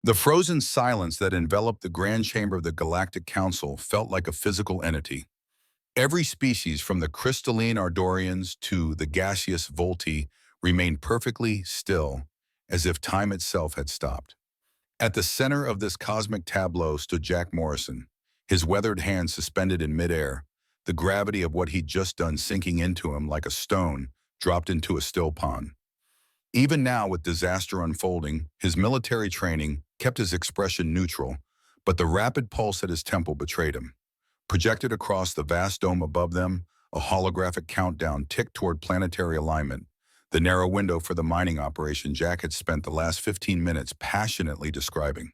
The frozen silence that enveloped the grand chamber of the Galactic Council felt like a physical entity. Every species, from the crystalline Ardorians to the gaseous Volti, remained perfectly still, as if time itself had stopped. At the center of this cosmic tableau stood Jack Morrison, his weathered hands suspended in midair, the gravity of what he'd just done sinking into him like a stone dropped into a still pond. Even now, with disaster unfolding, his military training kept his expression neutral, but the rapid pulse at his temple betrayed him. Projected across the vast dome above them, a holographic countdown ticked toward planetary alignment, the narrow window for the mining operation Jack had spent the last 15 minutes passionately describing.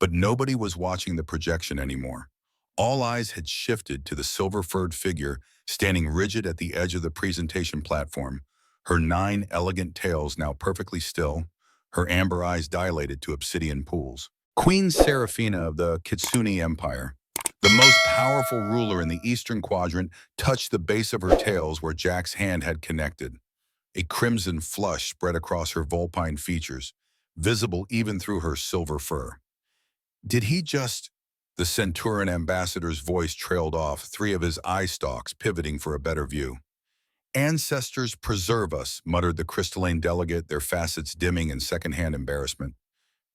But nobody was watching the projection anymore. All eyes had shifted to the silver-furred figure standing rigid at the edge of the presentation platform, her 9 elegant tails now perfectly still, her amber eyes dilated to obsidian pools. Queen Seraphina of the Kitsune Empire, the most powerful ruler in the Eastern Quadrant, touched the base of her tails where Jack's hand had connected. A crimson flush spread across her vulpine features, visible even through her silver fur. Did he just... The Centurion ambassador's voice trailed off, 3 of his eye stalks pivoting for a better view. Ancestors preserve us, muttered the crystalline delegate, their facets dimming in secondhand embarrassment.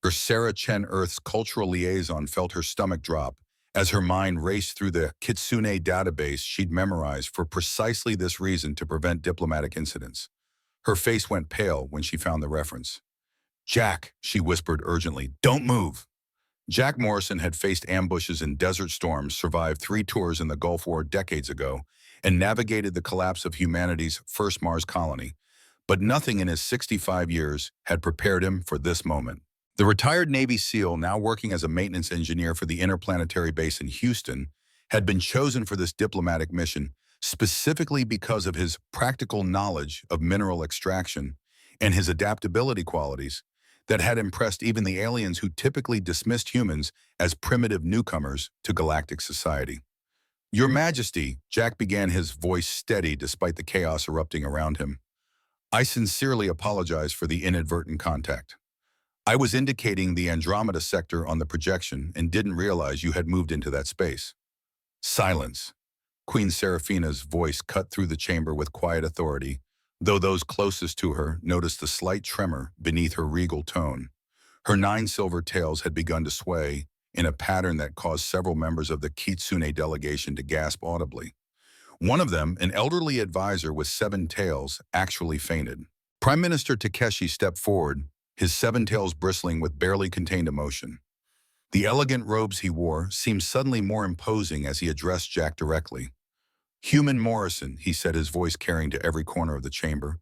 Sarah Chen, Earth's cultural liaison, felt her stomach drop as her mind raced through the Kitsune database she'd memorized for precisely this reason, to prevent diplomatic incidents. Her face went pale when she found the reference. "Jack," she whispered urgently, "don't move." Jack Morrison had faced ambushes and desert storms, survived 3 tours in the Gulf War decades ago, and navigated the collapse of humanity's first Mars colony. But nothing in his 65 years had prepared him for this moment. The retired Navy SEAL, now working as a maintenance engineer for the interplanetary base in Houston, had been chosen for this diplomatic mission specifically because of his practical knowledge of mineral extraction and his adaptability qualities that had impressed even the aliens who typically dismissed humans as primitive newcomers to galactic society. "Your Majesty," Jack began, his voice steady despite the chaos erupting around him. "I sincerely apologize for the inadvertent contact. I was indicating the Andromeda sector on the projection and didn't realize you had moved into that space." Silence. Queen Seraphina's voice cut through the chamber with quiet authority, though those closest to her noticed the slight tremor beneath her regal tone. Her 9 silver tails had begun to sway in a pattern that caused several members of the Kitsune delegation to gasp audibly. One of them, an elderly advisor with 7 tails, actually fainted. Prime Minister Takeshi stepped forward, his 7 tails bristling with barely contained emotion. The elegant robes he wore seemed suddenly more imposing as he addressed Jack directly. "Human Morrison," he said, his voice carrying to every corner of the chamber.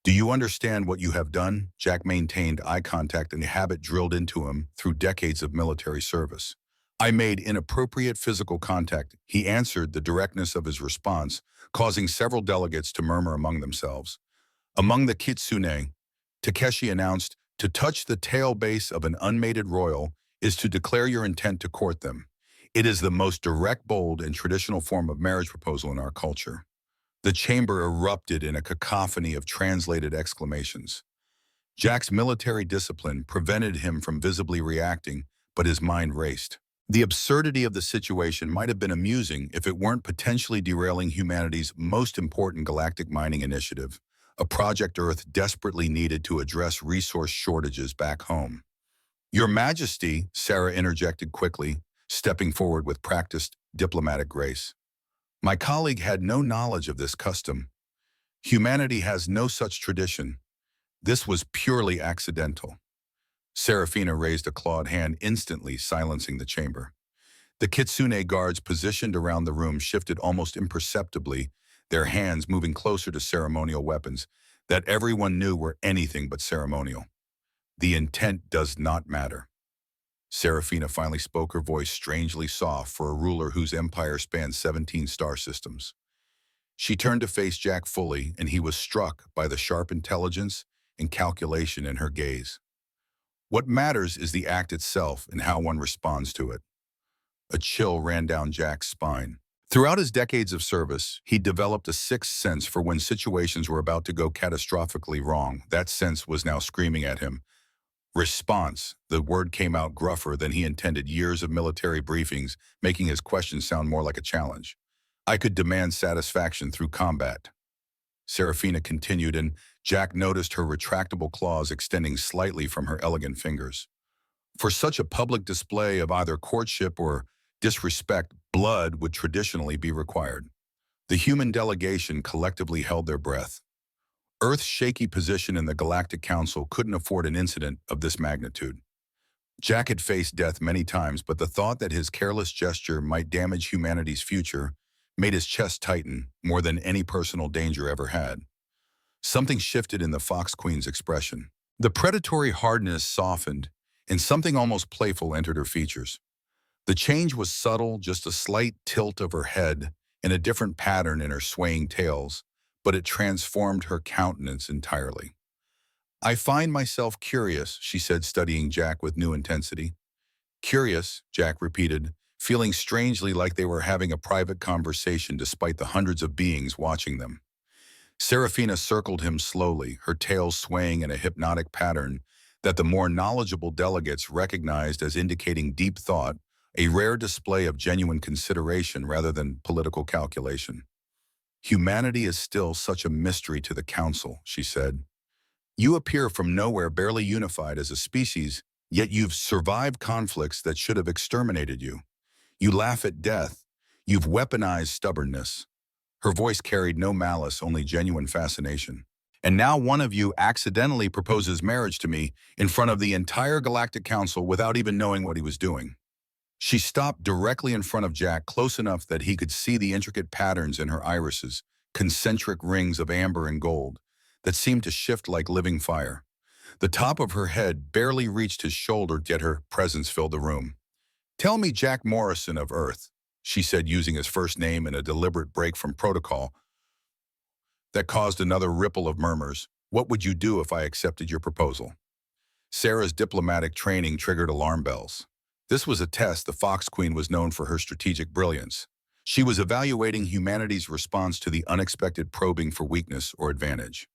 "Do you understand what you have done?" Jack maintained eye contact, and a habit drilled into him through decades of military service. "I made inappropriate physical contact," he answered, the directness of his response causing several delegates to murmur among themselves. Among the Kitsune, Takeshi announced, "To touch the tail base of an unmated royal is to declare your intent to court them. It is the most direct, bold, and traditional form of marriage proposal in our culture." The chamber erupted in a cacophony of translated exclamations. Jack's military discipline prevented him from visibly reacting, but his mind raced. The absurdity of the situation might have been amusing if it weren't potentially derailing humanity's most important galactic mining initiative, a project Earth desperately needed to address resource shortages back home. "Your Majesty," Sarah interjected quickly, stepping forward with practiced diplomatic grace. "My colleague had no knowledge of this custom. Humanity has no such tradition. This was purely accidental." Seraphina raised a clawed hand, instantly silencing the chamber. The Kitsune guards positioned around the room shifted almost imperceptibly, their hands moving closer to ceremonial weapons that everyone knew were anything but ceremonial. "The intent does not matter." Seraphina finally spoke, her voice strangely soft for a ruler whose empire spanned 17 star systems. She turned to face Jack fully, and he was struck by the sharp intelligence and calculation in her gaze. "What matters is the act itself and how one responds to it." A chill ran down Jack's spine. Throughout his decades of service, he developed a sixth sense for when situations were about to go catastrophically wrong. That sense was now screaming at him. Response. The word came out gruffer than he intended, years of military briefings, making his question sound more like a challenge. I could demand satisfaction through combat. Serafina continued, and Jack noticed her retractable claws extending slightly from her elegant fingers. For such a public display of either courtship or disrespect, blood would traditionally be required. The human delegation collectively held their breath. Earth's shaky position in the Galactic Council couldn't afford an incident of this magnitude. Jack had faced death many times, but the thought that his careless gesture might damage humanity's future made his chest tighten more than any personal danger ever had. Something shifted in the Fox Queen's expression. The predatory hardness softened, and something almost playful entered her features. The change was subtle, just a slight tilt of her head and a different pattern in her swaying tails, but it transformed her countenance entirely. I find myself curious, she said, studying Jack with new intensity. Curious, Jack repeated, feeling strangely like they were having a private conversation despite the hundreds of beings watching them. Serafina circled him slowly, her tail swaying in a hypnotic pattern that the more knowledgeable delegates recognized as indicating deep thought, a rare display of genuine consideration rather than political calculation. Humanity is still such a mystery to the Council, she said. You appear from nowhere barely unified as a species, yet you've survived conflicts that should have exterminated you. You laugh at death. You've weaponized stubbornness. Her voice carried no malice, only genuine fascination. And now one of you accidentally proposes marriage to me in front of the entire Galactic Council without even knowing what he was doing. She stopped directly in front of Jack, close enough that he could see the intricate patterns in her irises, concentric rings of amber and gold, that seemed to shift like living fire. The top of her head barely reached his shoulder, yet her presence filled the room. Tell me, Jack Morrison of Earth, she said, using his first name in a deliberate break from protocol that caused another ripple of murmurs. What would you do if I accepted your proposal? Sarah's diplomatic training triggered alarm bells. This was a test. The Fox Queen was known for her strategic brilliance. She was evaluating humanity's response to the unexpected probing for weakness or advantage.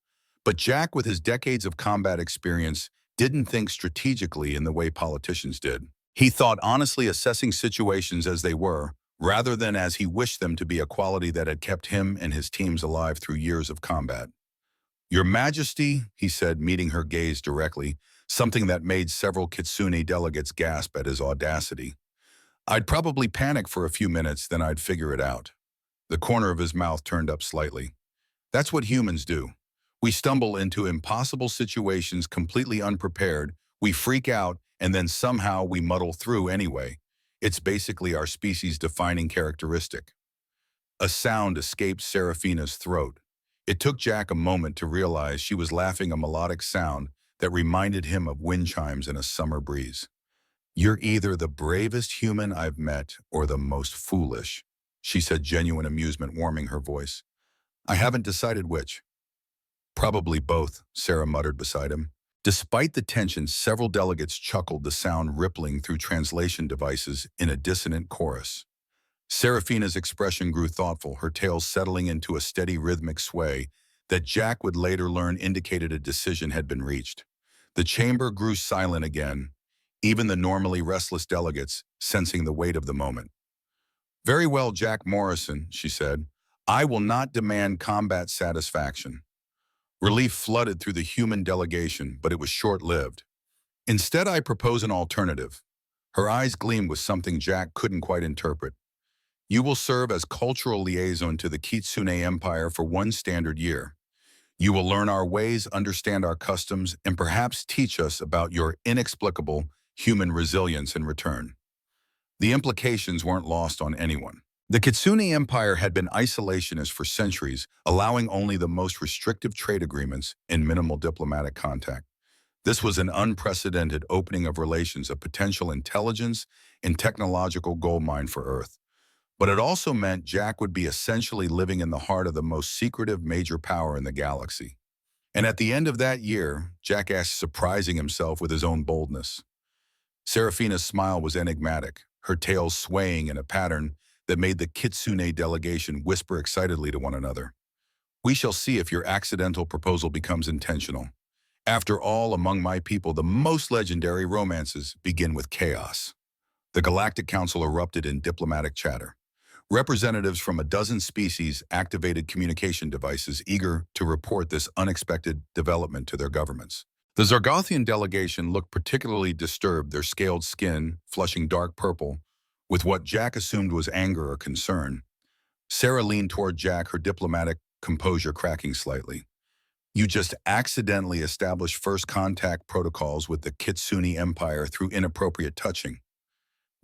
But Jack, with his decades of combat experience, didn't think strategically in the way politicians did. He thought honestly, assessing situations as they were, rather than as he wished them to be, a quality that had kept him and his teams alive through years of combat. Your Majesty, he said, meeting her gaze directly, something that made several Kitsune delegates gasp at his audacity. I'd probably panic for a few minutes, then I'd figure it out. The corner of his mouth turned up slightly. That's what humans do. We stumble into impossible situations completely unprepared, we freak out, and then somehow we muddle through anyway. It's basically our species' defining characteristic. A sound escaped Serafina's throat. It took Jack a moment to realize she was laughing, a melodic sound that reminded him of wind chimes in a summer breeze. You're either the bravest human I've met or the most foolish, she said, genuine amusement warming her voice. I haven't decided which. Probably both, Sarah muttered beside him. Despite the tension, several delegates chuckled, the sound rippling through translation devices in a dissonant chorus. Serafina's expression grew thoughtful, her tail settling into a steady rhythmic sway that Jack would later learn indicated a decision had been reached. The chamber grew silent again, even the normally restless delegates sensing the weight of the moment. Very well, Jack Morrison, she said. I will not demand combat satisfaction. Relief flooded through the human delegation, but it was short-lived. Instead, I propose an alternative. Her eyes gleamed with something Jack couldn't quite interpret. You will serve as cultural liaison to the Kitsune Empire for 1 standard year. You will learn our ways, understand our customs, and perhaps teach us about your inexplicable human resilience in return. The implications weren't lost on anyone. The Kitsune Empire had been isolationist for centuries, allowing only the most restrictive trade agreements and minimal diplomatic contact. This was an unprecedented opening of relations, a potential intelligence and technological goldmine for Earth. But it also meant Jack would be essentially living in the heart of the most secretive major power in the galaxy. And at the end of that year, Jack asked, surprising himself with his own boldness. Serafina's smile was enigmatic, her tail swaying in a pattern that made the Kitsune delegation whisper excitedly to one another. We shall see if your accidental proposal becomes intentional. After all, among my people, the most legendary romances begin with chaos. The Galactic Council erupted in diplomatic chatter. Representatives from a dozen species activated communication devices eager to report this unexpected development to their governments. The Zargothian delegation looked particularly disturbed, their scaled skin flushing dark purple with what Jack assumed was anger or concern. Sarah leaned toward Jack, her diplomatic composure cracking slightly. You just accidentally established first contact protocols with the Kitsune Empire through inappropriate touching.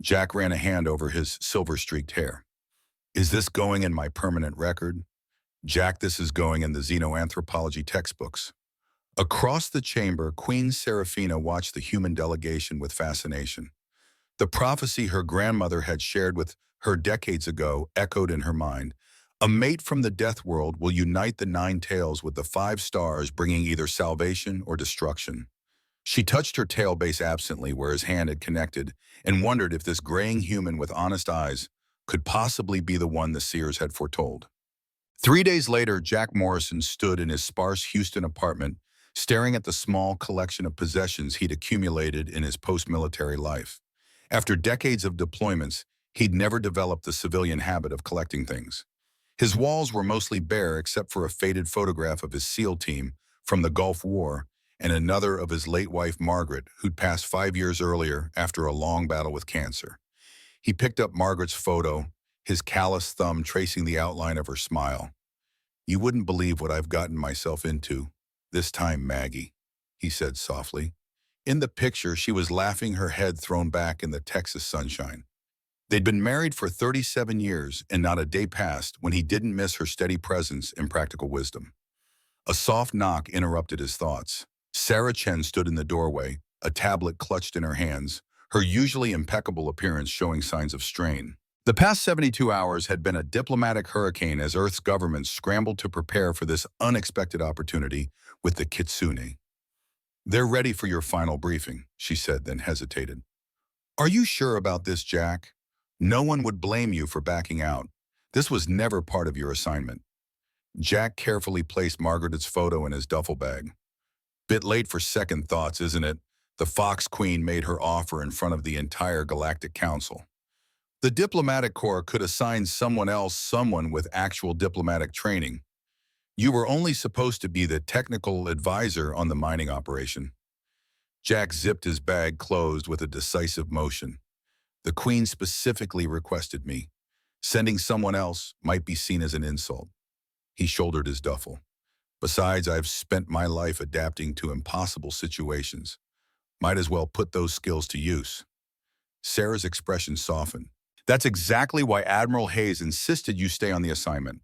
Jack ran a hand over his silver-streaked hair. Is this going in my permanent record? Jack, this is going in the xenoanthropology textbooks. Across the chamber, Queen Seraphina watched the human delegation with fascination. The prophecy her grandmother had shared with her decades ago echoed in her mind. A mate from the death world will unite the nine tails with the five stars, bringing either salvation or destruction. She touched her tail base absently where his hand had connected and wondered if this graying human with honest eyes could possibly be the one the seers had foretold. 3 days later, Jack Morrison stood in his sparse Houston apartment, staring at the small collection of possessions he'd accumulated in his post-military life. After decades of deployments, he'd never developed the civilian habit of collecting things. His walls were mostly bare except for a faded photograph of his SEAL team from the Gulf War and another of his late wife Margaret, who'd passed 5 years earlier after a long battle with cancer. He picked up Margaret's photo, his callous thumb tracing the outline of her smile. You wouldn't believe what I've gotten myself into. This time, Maggie, he said softly. In the picture, she was laughing, her head thrown back in the Texas sunshine. They'd been married for 37 years, and not a day passed when he didn't miss her steady presence and practical wisdom. A soft knock interrupted his thoughts. Sarah Chen stood in the doorway, a tablet clutched in her hands, her usually impeccable appearance showing signs of strain. The past 72 hours had been a diplomatic hurricane as Earth's government scrambled to prepare for this unexpected opportunity with the Kitsune. They're ready for your final briefing, she said, then hesitated. Are you sure about this, Jack? No one would blame you for backing out. This was never part of your assignment. Jack carefully placed Margaret's photo in his duffel bag. Bit late for second thoughts, isn't it? The Fox Queen made her offer in front of the entire Galactic Council. The diplomatic corps could assign someone else, someone with actual diplomatic training. You were only supposed to be the technical advisor on the mining operation. Jack zipped his bag closed with a decisive motion. The Queen specifically requested me. Sending someone else might be seen as an insult. He shouldered his duffel. Besides, I've spent my life adapting to impossible situations. Might as well put those skills to use. Sarah's expression softened. That's exactly why Admiral Hayes insisted you stay on the assignment.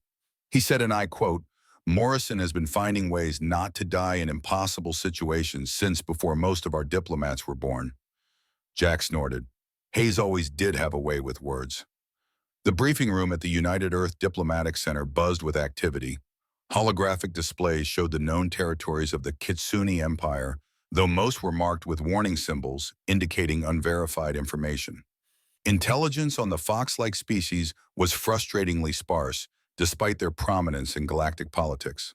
He said, and I quote, Morrison has been finding ways not to die in impossible situations since before most of our diplomats were born. Jack snorted. Hayes always did have a way with words. The briefing room at the United Earth Diplomatic Center buzzed with activity. Holographic displays showed the known territories of the Kitsune Empire, though most were marked with warning symbols indicating unverified information. Intelligence on the fox-like species was frustratingly sparse, despite their prominence in galactic politics.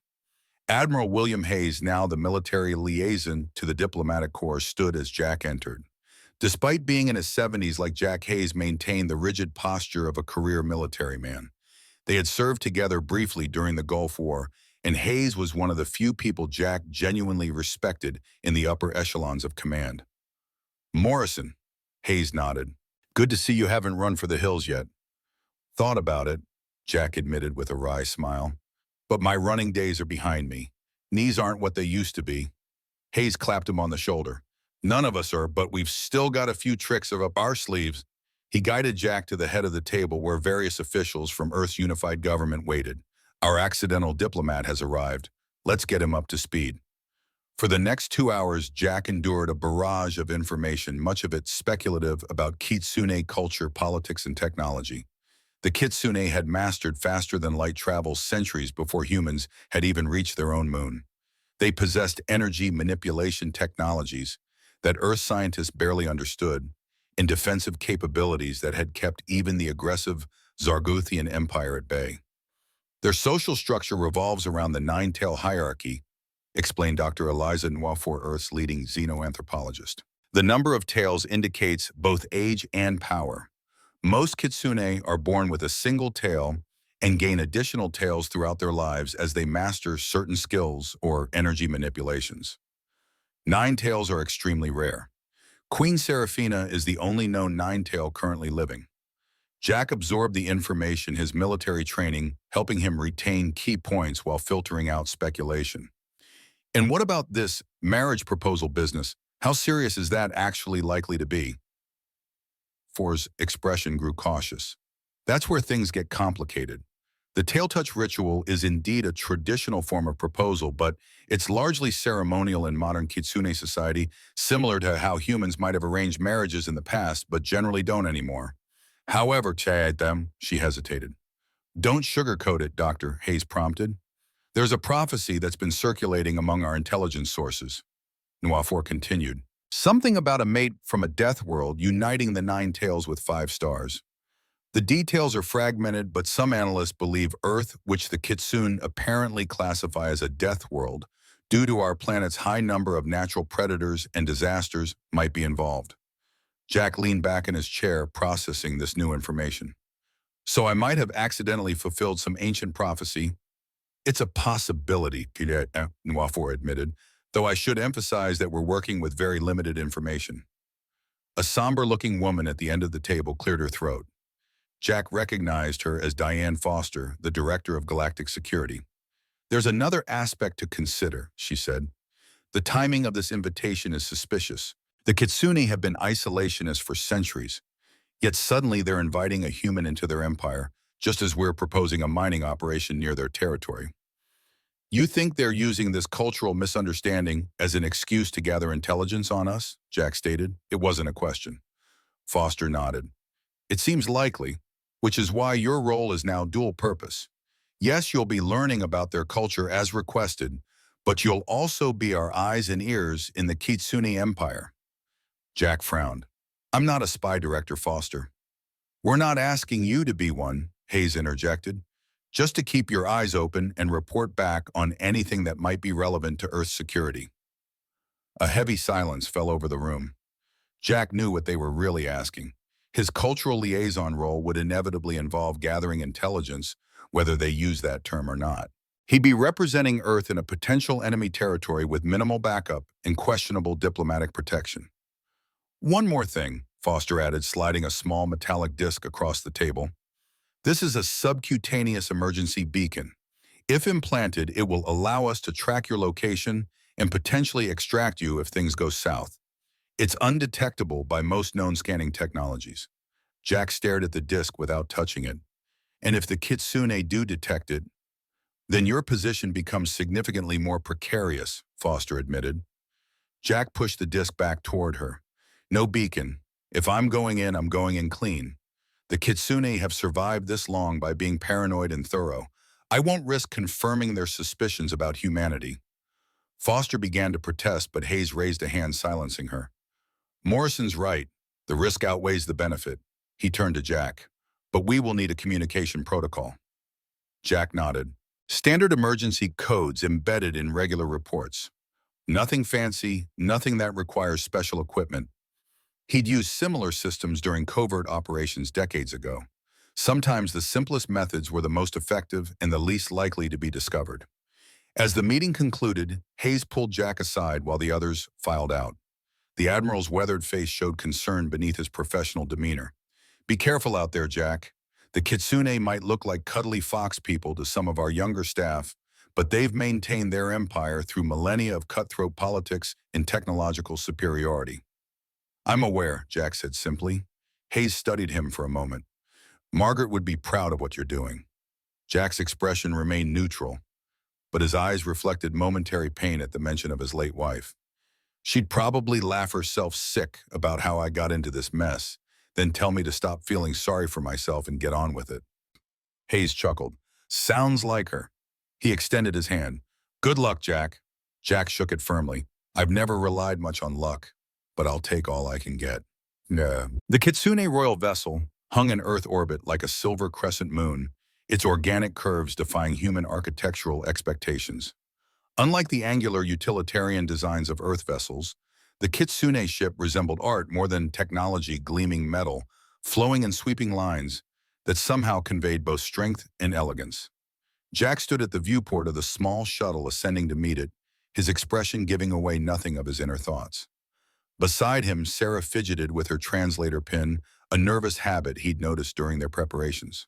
Admiral William Hayes, now the military liaison to the diplomatic corps, stood as Jack entered. Despite being in his 70s, like Jack, Hayes maintained the rigid posture of a career military man. They had served together briefly during the Gulf War, and Hayes was one of the few people Jack genuinely respected in the upper echelons of command. Morrison, Hayes nodded. Good to see you haven't run for the hills yet. Thought about it, Jack admitted with a wry smile. But my running days are behind me. Knees aren't what they used to be. Hayes clapped him on the shoulder. None of us are, but we've still got a few tricks up our sleeves. He guided Jack to the head of the table where various officials from Earth's unified government waited. Our accidental diplomat has arrived. Let's get him up to speed. For the next 2 hours, Jack endured a barrage of information, much of it speculative about Kitsune culture, politics, and technology. The Kitsune had mastered faster-than-light travel centuries before humans had even reached their own moon. They possessed energy manipulation technologies that Earth scientists barely understood, and defensive capabilities that had kept even the aggressive Zargothian Empire at bay. Their social structure revolves around the nine-tail hierarchy, explained Dr. Eliza Nwafor, Earth's leading xenoanthropologist. The number of tails indicates both age and power. Most kitsune are born with a single tail and gain additional tails throughout their lives as they master certain skills or energy manipulations. 9 tails are extremely rare. Queen Seraphina is the only known 9-tail currently living. Jack absorbed the information, his military training helping him retain key points while filtering out speculation. And what about this marriage proposal business? How serious is that actually likely to be? For's expression grew cautious. That's where things get complicated. The tail touch ritual is indeed a traditional form of proposal, but it's largely ceremonial in modern kitsune society, similar to how humans might have arranged marriages in the past, but generally don't anymore. However, she hesitated. Don't sugarcoat it, Dr. Hayes prompted. There's a prophecy that's been circulating among our intelligence sources. Nwafor continued. Something about a mate from a death world uniting the 9 tails with 5 stars. The details are fragmented, but some analysts believe Earth, which the Kitsune apparently classify as a death world, due to our planet's high number of natural predators and disasters, might be involved. Jack leaned back in his chair, processing this new information. So I might have accidentally fulfilled some ancient prophecy. It's a possibility, Nwafor admitted, though I should emphasize that we're working with very limited information. A somber-looking woman at the end of the table cleared her throat. Jack recognized her as Diane Foster, the director of Galactic Security. There's another aspect to consider, she said. The timing of this invitation is suspicious. The Kitsune have been isolationists for centuries, yet suddenly they're inviting a human into their empire, just as we're proposing a mining operation near their territory. You think they're using this cultural misunderstanding as an excuse to gather intelligence on us? Jack stated. It wasn't a question. Foster nodded. It seems likely, which is why your role is now dual purpose. Yes, you'll be learning about their culture as requested, but you'll also be our eyes and ears in the Kitsune Empire. Jack frowned. I'm not a spy, Director Foster. We're not asking you to be one, Hayes interjected, just to keep your eyes open and report back on anything that might be relevant to Earth's security. A heavy silence fell over the room. Jack knew what they were really asking. His cultural liaison role would inevitably involve gathering intelligence, whether they use that term or not. He'd be representing Earth in a potential enemy territory with minimal backup and questionable diplomatic protection. One more thing, Foster added, sliding a small metallic disc across the table. This is a subcutaneous emergency beacon. If implanted, it will allow us to track your location and potentially extract you if things go south. It's undetectable by most known scanning technologies. Jack stared at the disc without touching it. And if the Kitsune do detect it, then your position becomes significantly more precarious, Foster admitted. Jack pushed the disc back toward her. No beacon. If I'm going in, I'm going in clean. The Kitsune have survived this long by being paranoid and thorough. I won't risk confirming their suspicions about humanity. Foster began to protest, but Hayes raised a hand, silencing her. Morrison's right. The risk outweighs the benefit. He turned to Jack. But we will need a communication protocol. Jack nodded. Standard emergency codes embedded in regular reports. Nothing fancy, nothing that requires special equipment. He'd used similar systems during covert operations decades ago. Sometimes the simplest methods were the most effective and the least likely to be discovered. As the meeting concluded, Hayes pulled Jack aside while the others filed out. The Admiral's weathered face showed concern beneath his professional demeanor. Be careful out there, Jack. The Kitsune might look like cuddly fox people to some of our younger staff, but they've maintained their empire through millennia of cutthroat politics and technological superiority. I'm aware, Jack said simply. Hayes studied him for a moment. Margaret would be proud of what you're doing. Jack's expression remained neutral, but his eyes reflected momentary pain at the mention of his late wife. She'd probably laugh herself sick about how I got into this mess, then tell me to stop feeling sorry for myself and get on with it. Hayes chuckled. Sounds like her. He extended his hand. Good luck, Jack. Jack shook it firmly. I've never relied much on luck, but I'll take all I can get. No. The Kitsune royal vessel hung in Earth orbit like a silver crescent moon, its organic curves defying human architectural expectations. Unlike the angular utilitarian designs of Earth vessels, the Kitsune ship resembled art more than technology, gleaming metal, flowing in sweeping lines that somehow conveyed both strength and elegance. Jack stood at the viewport of the small shuttle ascending to meet it, his expression giving away nothing of his inner thoughts. Beside him, Sarah fidgeted with her translator pin, a nervous habit he'd noticed during their preparations.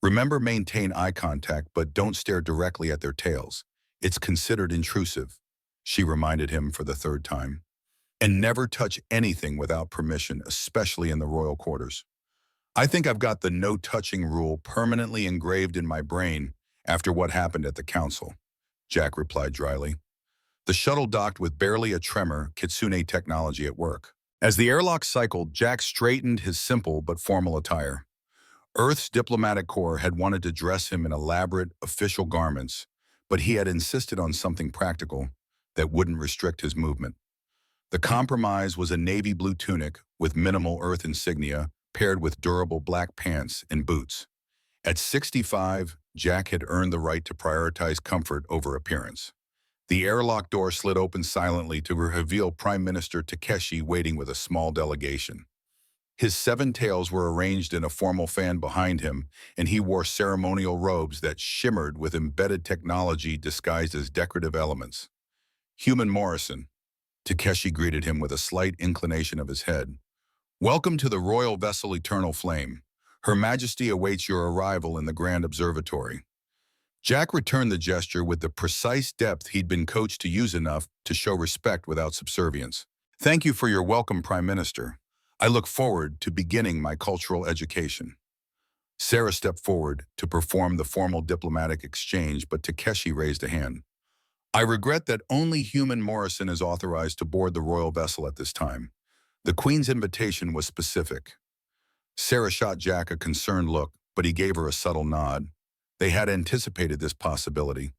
Remember, maintain eye contact, but don't stare directly at their tails. It's considered intrusive, she reminded him for the third time. And never touch anything without permission, especially in the royal quarters. I think I've got the no touching rule permanently engraved in my brain after what happened at the council, Jack replied dryly. The shuttle docked with barely a tremor, Kitsune technology at work. As the airlock cycled, Jack straightened his simple but formal attire. Earth's diplomatic corps had wanted to dress him in elaborate, official garments, but he had insisted on something practical that wouldn't restrict his movement. The compromise was a navy blue tunic with minimal Earth insignia, paired with durable black pants and boots. At 65, Jack had earned the right to prioritize comfort over appearance. The airlock door slid open silently to reveal Prime Minister Takeshi waiting with a small delegation. His 7 tails were arranged in a formal fan behind him, and he wore ceremonial robes that shimmered with embedded technology disguised as decorative elements. Human Morrison, Takeshi greeted him with a slight inclination of his head. Welcome to the royal vessel Eternal Flame. Her Majesty awaits your arrival in the Grand Observatory. Jack returned the gesture with the precise depth he'd been coached to use enough to show respect without subservience. Thank you for your welcome, Prime Minister. I look forward to beginning my cultural education. Sarah stepped forward to perform the formal diplomatic exchange, but Takeshi raised a hand. I regret that only Human Morrison is authorized to board the royal vessel at this time. The Queen's invitation was specific. Sarah shot Jack a concerned look, but he gave her a subtle nod. They had anticipated this possibility.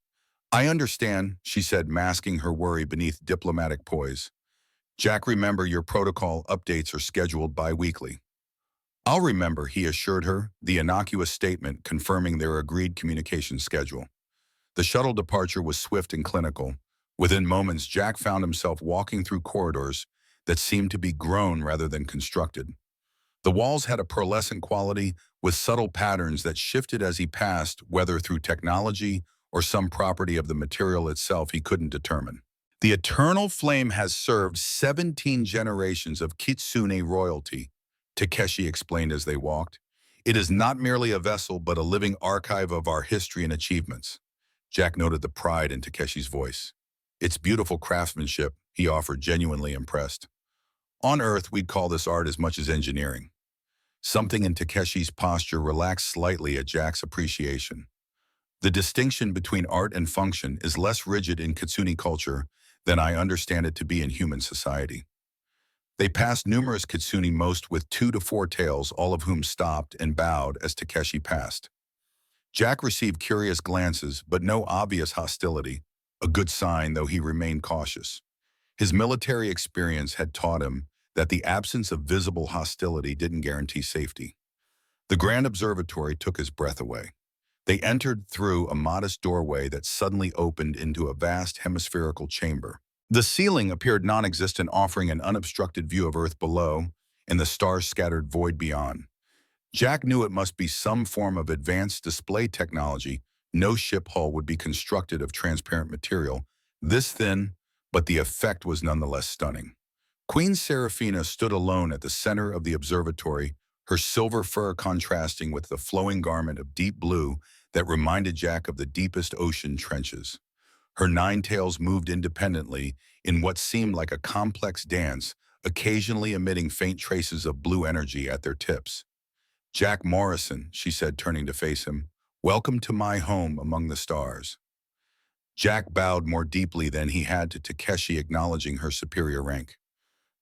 I understand, she said, masking her worry beneath diplomatic poise. Jack, remember your protocol updates are scheduled bi-weekly. I'll remember, he assured her, the innocuous statement confirming their agreed communication schedule. The shuttle departure was swift and clinical. Within moments, Jack found himself walking through corridors that seemed to be grown rather than constructed. The walls had a pearlescent quality with subtle patterns that shifted as he passed, whether through technology or some property of the material itself he couldn't determine. The Eternal Flame has served 17 generations of Kitsune royalty, Takeshi explained as they walked. It is not merely a vessel, but a living archive of our history and achievements. Jack noted the pride in Takeshi's voice. It's beautiful craftsmanship, he offered, genuinely impressed. On Earth, we'd call this art as much as engineering. Something in Takeshi's posture relaxed slightly at Jack's appreciation. The distinction between art and function is less rigid in Kitsune culture than I understand it to be in human society. They passed numerous Kitsune, most with 2 to 4 tails, all of whom stopped and bowed as Takeshi passed. Jack received curious glances, but no obvious hostility, a good sign, though he remained cautious. His military experience had taught him that the absence of visible hostility didn't guarantee safety. The Grand Observatory took his breath away. They entered through a modest doorway that suddenly opened into a vast hemispherical chamber. The ceiling appeared non-existent, offering an unobstructed view of Earth below and the star-scattered void beyond. Jack knew it must be some form of advanced display technology. No ship hull would be constructed of transparent material this thin, but the effect was nonetheless stunning. Queen Seraphina stood alone at the center of the observatory, her silver fur contrasting with the flowing garment of deep blue that reminded Jack of the deepest ocean trenches. Her 9 tails moved independently in what seemed like a complex dance, occasionally emitting faint traces of blue energy at their tips. Jack Morrison, she said, turning to face him, welcome to my home among the stars. Jack bowed more deeply than he had to Takeshi, acknowledging her superior rank.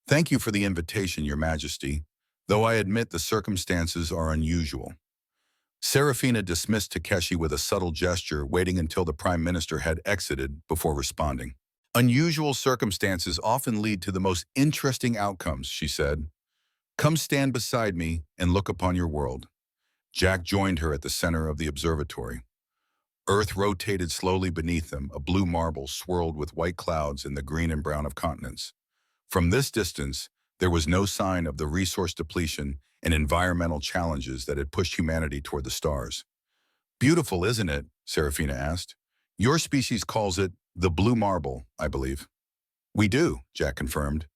Thank you for the invitation, Your Majesty, though I admit the circumstances are unusual. Seraphina dismissed Takeshi with a subtle gesture, waiting until the Prime Minister had exited before responding. Unusual circumstances often lead to the most interesting outcomes, she said. Come stand beside me and look upon your world. Jack joined her at the center of the observatory. Earth rotated slowly beneath them, a blue marble swirled with white clouds in the green and brown of continents. From this distance, there was no sign of the resource depletion and environmental challenges that had pushed humanity toward the stars. Beautiful, isn't it? Serafina asked. Your species calls it the blue marble, I believe. We do, Jack confirmed,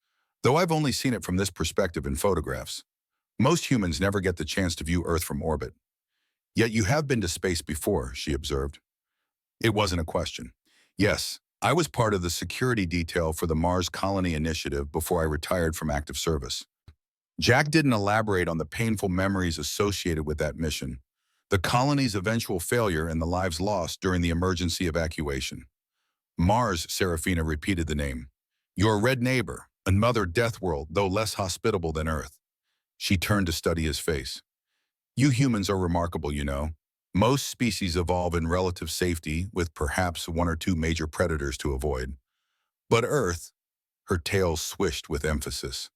though I've only seen it from this perspective in photographs. Most humans never get the chance to view Earth from orbit. Yet you have been to space before, she observed. It wasn't a question. Yes, I was part of the security detail for the Mars Colony Initiative before I retired from active service. Jack didn't elaborate on the painful memories associated with that mission, the colony's eventual failure and the lives lost during the emergency evacuation. Mars, Serafina repeated the name. Your red neighbor, another death world, though less hospitable than Earth. She turned to study his face. You humans are remarkable, you know. Most species evolve in relative safety with perhaps one or two major predators to avoid. But Earth, her tail swished with emphasis.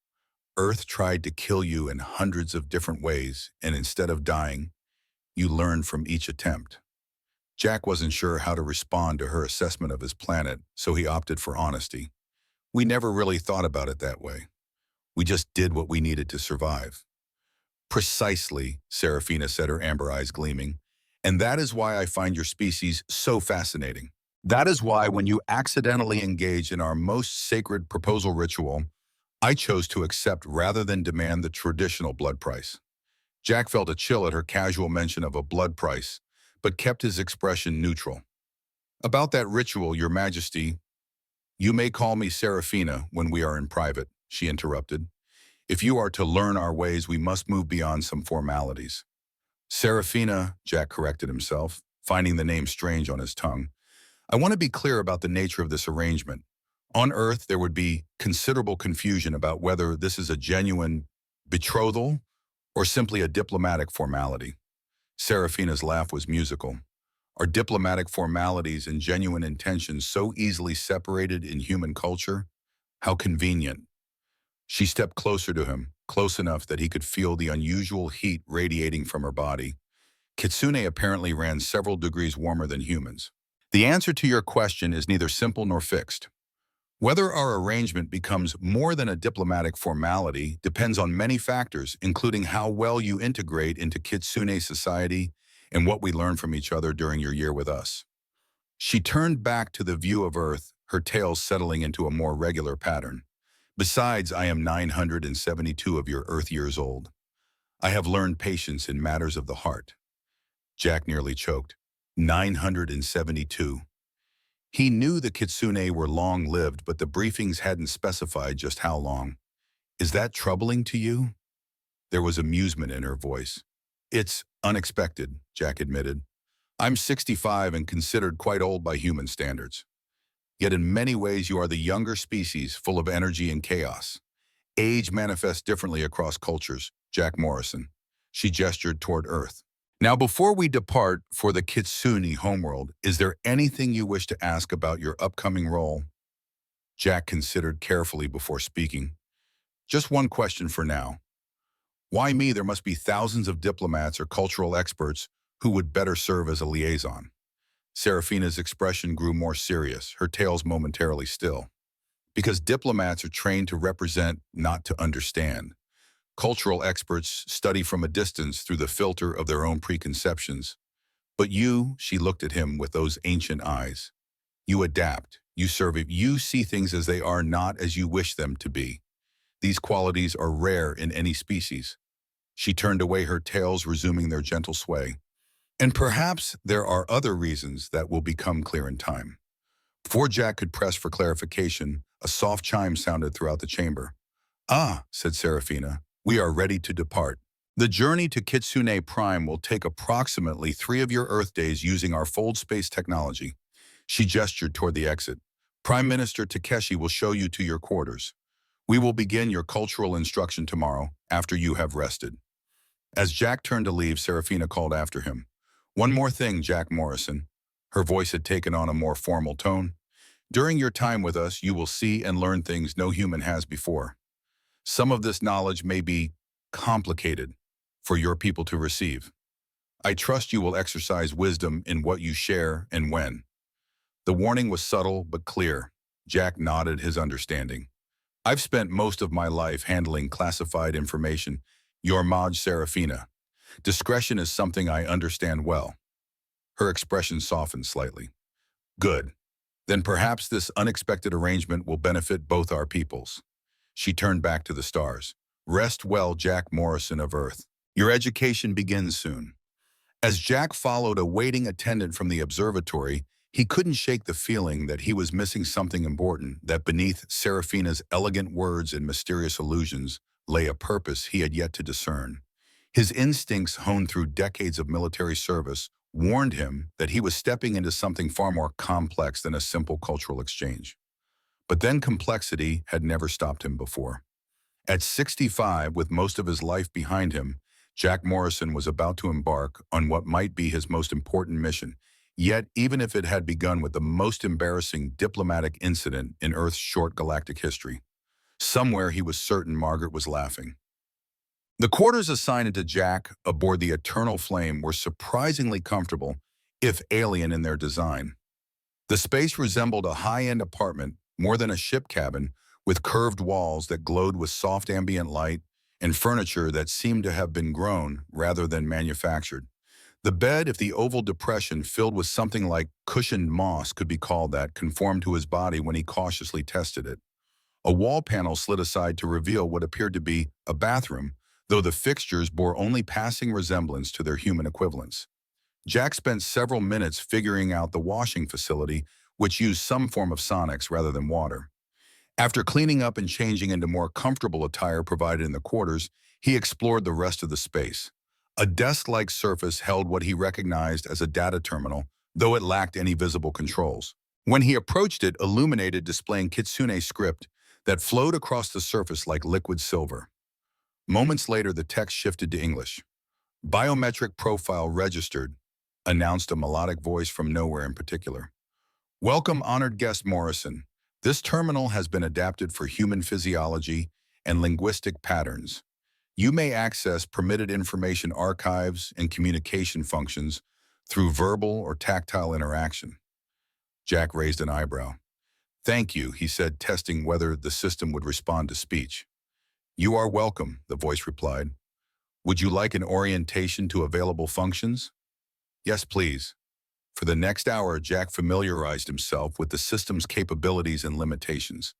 Earth tried to kill you in hundreds of different ways, and instead of dying, you learned from each attempt. Jack wasn't sure how to respond to her assessment of his planet, so he opted for honesty. We never really thought about it that way. We just did what we needed to survive. Precisely, Serafina said, her amber eyes gleaming. And that is why I find your species so fascinating. That is why when you accidentally engaged in our most sacred proposal ritual, I chose to accept rather than demand the traditional blood price. Jack felt a chill at her casual mention of a blood price, but kept his expression neutral. About that ritual, Your Majesty, you may call me Serafina when we are in private, she interrupted. If you are to learn our ways, we must move beyond some formalities. Serafina, Jack corrected himself, finding the name strange on his tongue. I want to be clear about the nature of this arrangement. On Earth, there would be considerable confusion about whether this is a genuine betrothal or simply a diplomatic formality. Serafina's laugh was musical. Are diplomatic formalities and genuine intentions so easily separated in human culture? How convenient. She stepped closer to him, close enough that he could feel the unusual heat radiating from her body. Kitsune apparently ran several degrees warmer than humans. The answer to your question is neither simple nor fixed. Whether our arrangement becomes more than a diplomatic formality depends on many factors, including how well you integrate into Kitsune society and what we learn from each other during your year with us. She turned back to the view of Earth, her tail settling into a more regular pattern. Besides, I am 972 of your Earth years old. I have learned patience in matters of the heart. Jack nearly choked. 972. He knew the Kitsune were long-lived, but the briefings hadn't specified just how long. Is that troubling to you? There was amusement in her voice. It's unexpected, Jack admitted. I'm 65 and considered quite old by human standards. Yet in many ways you are the younger species, full of energy and chaos. Age manifests differently across cultures, Jack Morrison. She gestured toward Earth. Now, before we depart for the Kitsune homeworld, is there anything you wish to ask about your upcoming role? Jack considered carefully before speaking. Just one question for now. Why me? There must be thousands of diplomats or cultural experts who would better serve as a liaison. Serafina's expression grew more serious, her tails momentarily still. Because diplomats are trained to represent, not to understand. Cultural experts study from a distance through the filter of their own preconceptions. But you, she looked at him with those ancient eyes. You adapt, you serve it, you see things as they are, not as you wish them to be. These qualities are rare in any species. She turned away, her tails resuming their gentle sway. And perhaps there are other reasons that will become clear in time. Before Jack could press for clarification, a soft chime sounded throughout the chamber. Ah, said Serafina, we are ready to depart. The journey to Kitsune Prime will take approximately 3 of your Earth days using our fold space technology. She gestured toward the exit. Prime Minister Takeshi will show you to your quarters. We will begin your cultural instruction tomorrow, after you have rested. As Jack turned to leave, Serafina called after him. One more thing, Jack Morrison. Her voice had taken on a more formal tone. During your time with us, you will see and learn things no human has before. Some of this knowledge may be complicated for your people to receive. I trust you will exercise wisdom in what you share and when. The warning was subtle but clear. Jack nodded his understanding. I've spent most of my life handling classified information. Your Maj Serafina. Discretion is something I understand well. Her expression softened slightly. Good. Then perhaps this unexpected arrangement will benefit both our peoples. She turned back to the stars. Rest well, Jack Morrison of Earth. Your education begins soon. As Jack followed a waiting attendant from the observatory, he couldn't shake the feeling that he was missing something important, that beneath Serafina's elegant words and mysterious allusions lay a purpose he had yet to discern. His instincts, honed through decades of military service, warned him that he was stepping into something far more complex than a simple cultural exchange. But then complexity had never stopped him before. At 65, with most of his life behind him, Jack Morrison was about to embark on what might be his most important mission. Yet, even if it had begun with the most embarrassing diplomatic incident in Earth's short galactic history, somewhere he was certain Margaret was laughing. The quarters assigned to Jack aboard the Eternal Flame were surprisingly comfortable, if alien in their design. The space resembled a high-end apartment, more than a ship cabin, with curved walls that glowed with soft ambient light and furniture that seemed to have been grown rather than manufactured. The bed, if the oval depression filled with something like cushioned moss could be called that, conformed to his body when he cautiously tested it. A wall panel slid aside to reveal what appeared to be a bathroom, though the fixtures bore only passing resemblance to their human equivalents. Jack spent several minutes figuring out the washing facility, which used some form of sonics rather than water. After cleaning up and changing into more comfortable attire provided in the quarters, he explored the rest of the space. A desk-like surface held what he recognized as a data terminal, though it lacked any visible controls. When he approached it, illuminated displaying Kitsune script that flowed across the surface like liquid silver. Moments later, the text shifted to English. Biometric profile registered, announced a melodic voice from nowhere in particular. Welcome, honored guest Morrison. This terminal has been adapted for human physiology and linguistic patterns. You may access permitted information archives and communication functions through verbal or tactile interaction. Jack raised an eyebrow. Thank you, he said, testing whether the system would respond to speech. You are welcome, the voice replied. Would you like an orientation to available functions? Yes, please. For the next hour, Jack familiarized himself with the system's capabilities and limitations.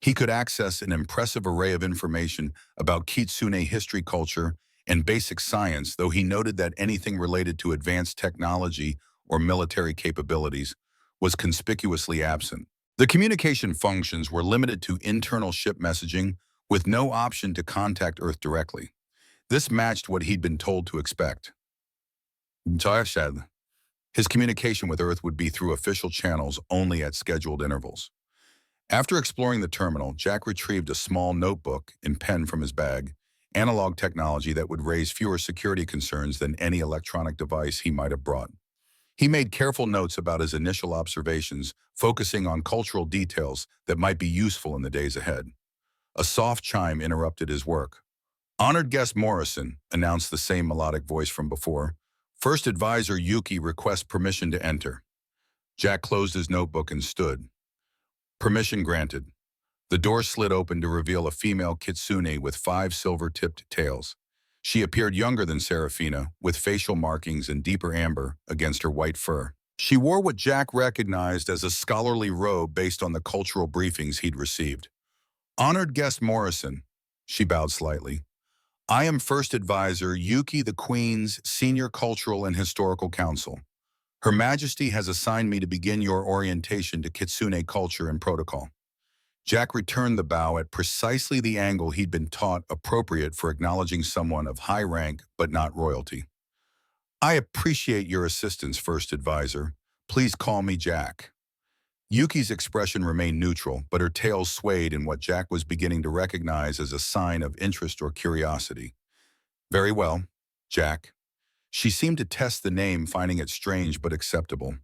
He could access an impressive array of information about Kitsune history, culture, and basic science, though he noted that anything related to advanced technology or military capabilities was conspicuously absent. The communication functions were limited to internal ship messaging, with no option to contact Earth directly. This matched what he'd been told to expect. His communication with Earth would be through official channels only at scheduled intervals. After exploring the terminal, Jack retrieved a small notebook and pen from his bag, analog technology that would raise fewer security concerns than any electronic device he might have brought. He made careful notes about his initial observations, focusing on cultural details that might be useful in the days ahead. A soft chime interrupted his work. Honored guest Morrison, announced the same melodic voice from before. First advisor Yuki requests permission to enter. Jack closed his notebook and stood. Permission granted. The door slid open to reveal a female kitsune with 5 silver-tipped tails. She appeared younger than Serafina, with facial markings and deeper amber against her white fur. She wore what Jack recognized as a scholarly robe based on the cultural briefings he'd received. Honored guest Morrison, she bowed slightly. I am First Advisor Yuki, the Queen's Senior Cultural and Historical Council. Her Majesty has assigned me to begin your orientation to Kitsune culture and protocol. Jack returned the bow at precisely the angle he'd been taught appropriate for acknowledging someone of high rank but not royalty. I appreciate your assistance, First Advisor. Please call me Jack. Yuki's expression remained neutral, but her tail swayed in what Jack was beginning to recognize as a sign of interest or curiosity. Very well, Jack. She seemed to test the name, finding it strange but acceptable.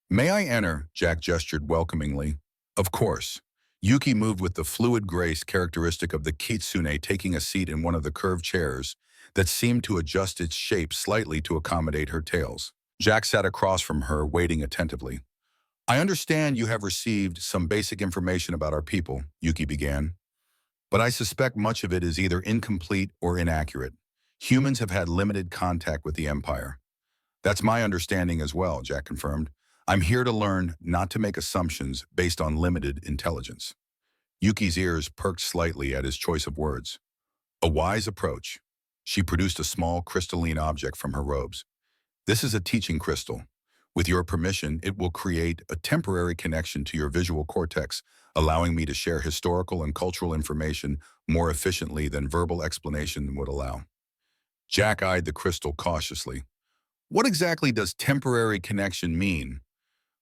May I enter? Jack gestured welcomingly. Of course. Yuki moved with the fluid grace characteristic of the kitsune, taking a seat in one of the curved chairs that seemed to adjust its shape slightly to accommodate her tails. Jack sat across from her, waiting attentively. I understand you have received some basic information about our people, Yuki began, but I suspect much of it is either incomplete or inaccurate. Humans have had limited contact with the Empire. That's my understanding as well, Jack confirmed. I'm here to learn, not to make assumptions based on limited intelligence. Yuki's ears perked slightly at his choice of words. A wise approach. She produced a small crystalline object from her robes. This is a teaching crystal. With your permission, it will create a temporary connection to your visual cortex, allowing me to share historical and cultural information more efficiently than verbal explanation would allow. Jack eyed the crystal cautiously. What exactly does temporary connection mean?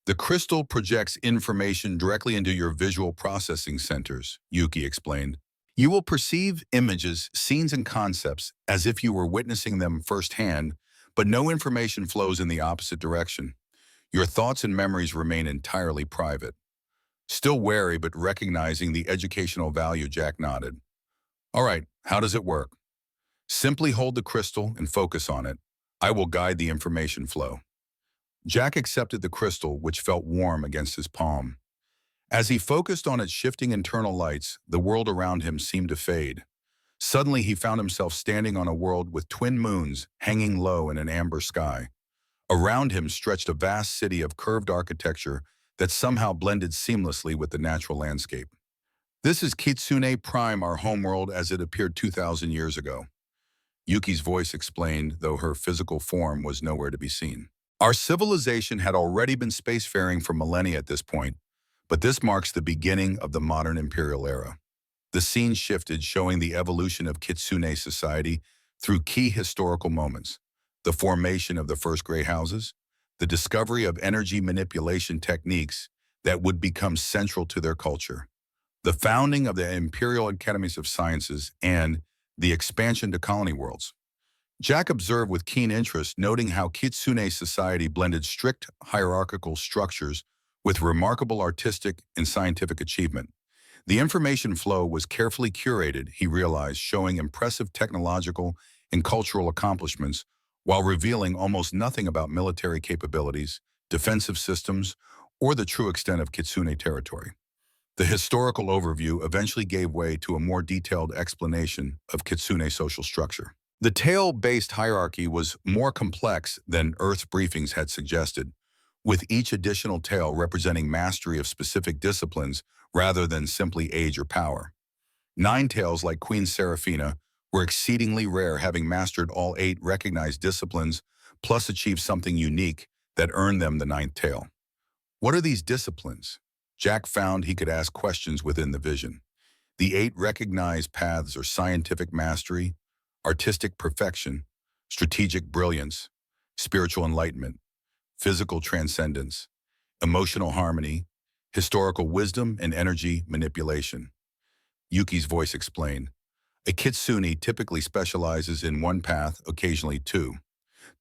The crystal projects information directly into your visual processing centers, Yuki explained. You will perceive images, scenes, and concepts as if you were witnessing them firsthand, but no information flows in the opposite direction. Your thoughts and memories remain entirely private. Still wary but recognizing the educational value, Jack nodded. All right, how does it work? Simply hold the crystal and focus on it. I will guide the information flow. Jack accepted the crystal, which felt warm against his palm. As he focused on its shifting internal lights, the world around him seemed to fade. Suddenly, he found himself standing on a world with twin moons hanging low in an amber sky. Around him stretched a vast city of curved architecture that somehow blended seamlessly with the natural landscape. This is Kitsune Prime, our homeworld as it appeared 2,000 years ago. Yuki's voice explained, though her physical form was nowhere to be seen. Our civilization had already been spacefaring for millennia at this point, but this marks the beginning of the modern imperial era. The scene shifted, showing the evolution of Kitsune society through key historical moments: the formation of the first gray houses, the discovery of energy manipulation techniques that would become central to their culture, the founding of the Imperial Academies of Sciences, and the expansion to colony worlds. Jack observed with keen interest, noting how Kitsune society blended strict hierarchical structures with remarkable artistic and scientific achievement. The information flow was carefully curated, he realized, showing impressive technological and cultural accomplishments while revealing almost nothing about military capabilities, defensive systems, or the true extent of Kitsune territory. The historical overview eventually gave way to a more detailed explanation of Kitsune social structure. The tale-based hierarchy was more complex than Earth's briefings had suggested, with each additional tale representing mastery of specific disciplines rather than simply age or power. 9 tales like Queen Seraphina were exceedingly rare, having mastered all 8 recognized disciplines, plus achieved something unique that earned them the 9th tale. What are these disciplines? Jack found he could ask questions within the vision. The 8 recognized paths are scientific mastery, artistic perfection, strategic brilliance, spiritual enlightenment, physical transcendence, emotional harmony, historical wisdom, and energy manipulation. Yuki's voice explained. A kitsune typically specializes in one path, occasionally 2.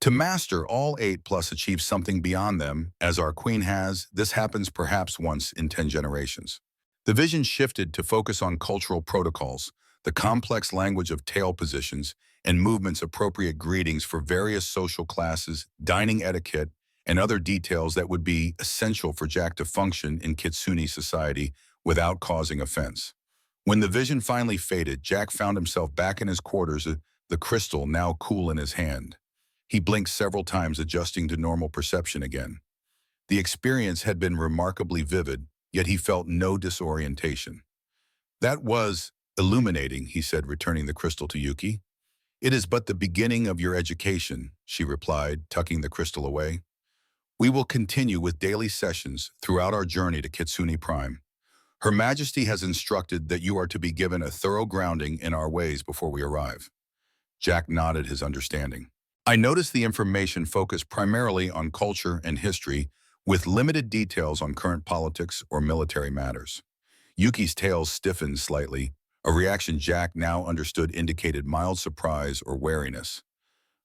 To master all 8 plus achieve something beyond them, as our queen has, this happens perhaps once in 10 generations. The vision shifted to focus on cultural protocols, the complex language of tail positions, and movements, appropriate greetings for various social classes, dining etiquette, and other details that would be essential for Jack to function in Kitsune society without causing offense. When the vision finally faded, Jack found himself back in his quarters, the crystal now cool in his hand. He blinked several times, adjusting to normal perception again. The experience had been remarkably vivid, yet he felt no disorientation. That was illuminating, he said, returning the crystal to Yuki. It is but the beginning of your education, she replied, tucking the crystal away. We will continue with daily sessions throughout our journey to Kitsune Prime. Her Majesty has instructed that you are to be given a thorough grounding in our ways before we arrive. Jack nodded his understanding. I noticed the information focused primarily on culture and history, with limited details on current politics or military matters. Yuki's tail stiffened slightly, a reaction Jack now understood indicated mild surprise or wariness.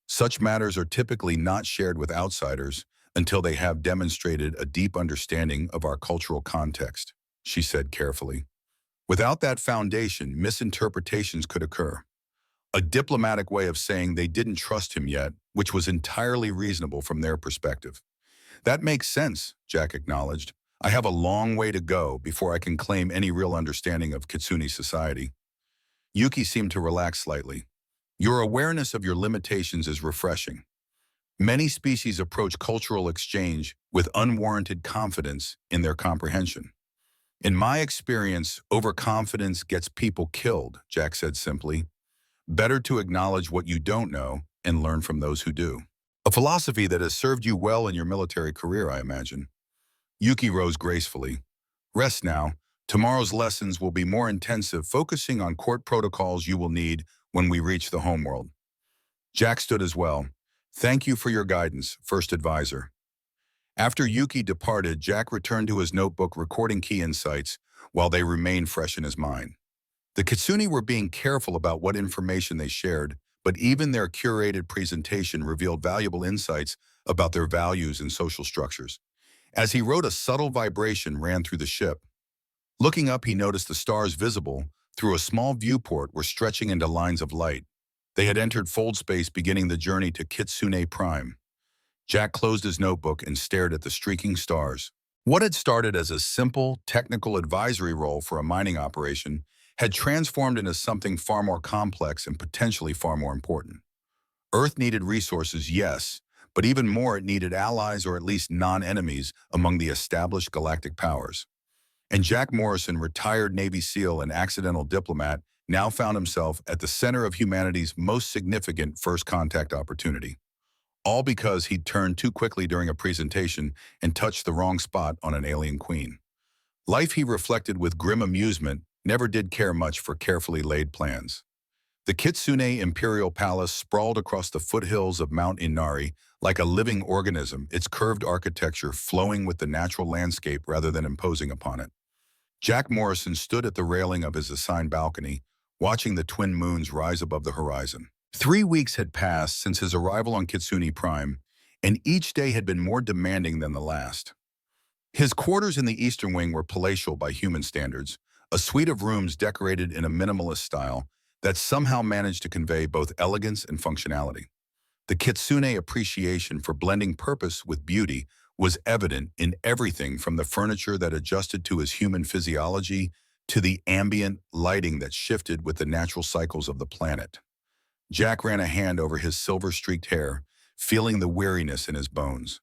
Such matters are typically not shared with outsiders until they have demonstrated a deep understanding of our cultural context, she said carefully. Without that foundation, misinterpretations could occur. a diplomatic way of saying they didn't trust him yet, which was entirely reasonable from their perspective. That makes sense, Jack acknowledged. I have a long way to go before I can claim any real understanding of Kitsune society. Yuki seemed to relax slightly. Your awareness of your limitations is refreshing. Many species approach cultural exchange with unwarranted confidence in their comprehension. In my experience, overconfidence gets people killed, Jack said simply. Better to acknowledge what you don't know and learn from those who do. A philosophy that has served you well in your military career, I imagine. Yuki rose gracefully. Rest now. Tomorrow's lessons will be more intensive, focusing on court protocols you will need when we reach the homeworld. Jack stood as well. Thank you for your guidance, First Advisor. After Yuki departed, Jack returned to his notebook recording key insights while they remained fresh in his mind. The Kitsune were being careful about what information they shared, but even their curated presentation revealed valuable insights about their values and social structures. As he wrote, a subtle vibration ran through the ship. Looking up, he noticed the stars visible through a small viewport were stretching into lines of light. They had entered fold space, beginning the journey to Kitsune Prime. Jack closed his notebook and stared at the streaking stars. What had started as a simple, technical advisory role for a mining operation had transformed into something far more complex and potentially far more important. Earth needed resources, yes, but even more it needed allies or at least non-enemies among the established galactic powers. And Jack Morrison, retired Navy SEAL and accidental diplomat, now found himself at the center of humanity's most significant first contact opportunity. All because he'd turned too quickly during a presentation and touched the wrong spot on an alien queen. Life, he reflected with grim amusement, never did care much for carefully laid plans. The Kitsune Imperial Palace sprawled across the foothills of Mount Inari like a living organism, its curved architecture flowing with the natural landscape rather than imposing upon it. Jack Morrison stood at the railing of his assigned balcony, watching the twin moons rise above the horizon. 3 weeks had passed since his arrival on Kitsune Prime, and each day had been more demanding than the last. His quarters in the Eastern Wing were palatial by human standards, a suite of rooms decorated in a minimalist style that somehow managed to convey both elegance and functionality. The Kitsune appreciation for blending purpose with beauty was evident in everything from the furniture that adjusted to his human physiology to the ambient lighting that shifted with the natural cycles of the planet. Jack ran a hand over his silver-streaked hair, feeling the weariness in his bones.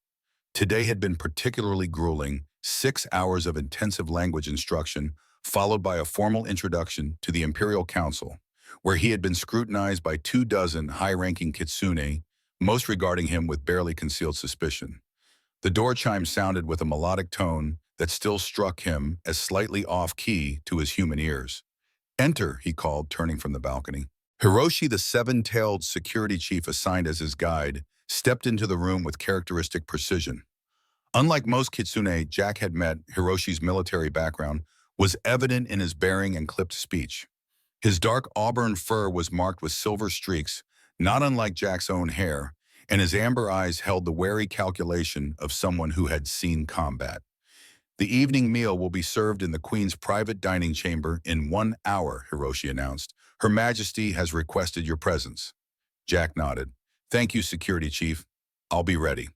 Today had been particularly grueling, 6 hours of intensive language instruction, followed by a formal introduction to the Imperial Council, where he had been scrutinized by 24 high-ranking Kitsune, most regarding him with barely concealed suspicion. The door chime sounded with a melodic tone that still struck him as slightly off-key to his human ears. "Enter," he called, turning from the balcony. Hiroshi, the seven-tailed security chief assigned as his guide, stepped into the room with characteristic precision. Unlike most Kitsune Jack had met, Hiroshi's military background was evident in his bearing and clipped speech. His dark auburn fur was marked with silver streaks, not unlike Jack's own hair, and his amber eyes held the wary calculation of someone who had seen combat. "The evening meal will be served in the Queen's private dining chamber in 1 hour," Hiroshi announced. "Her Majesty has requested your presence." Jack nodded. "Thank you, Security Chief. I'll be ready."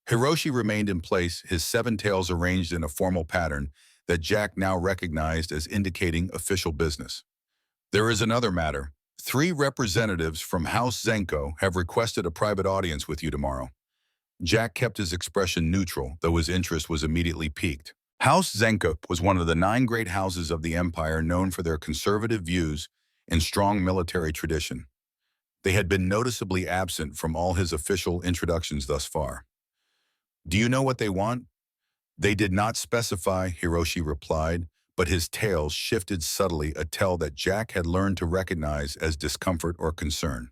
Hiroshi remained in place, his 7 tails arranged in a formal pattern that Jack now recognized as indicating official business. "There is another matter. 3 representatives from House Zenko have requested a private audience with you tomorrow." Jack kept his expression neutral, though his interest was immediately piqued. House Zenko was one of the 9 great houses of the Empire, known for their conservative views and strong military tradition. They had been noticeably absent from all his official introductions thus far. "Do you know what they want?" "They did not specify," Hiroshi replied, but his tail shifted subtly, a tell that Jack had learned to recognize as discomfort or concern.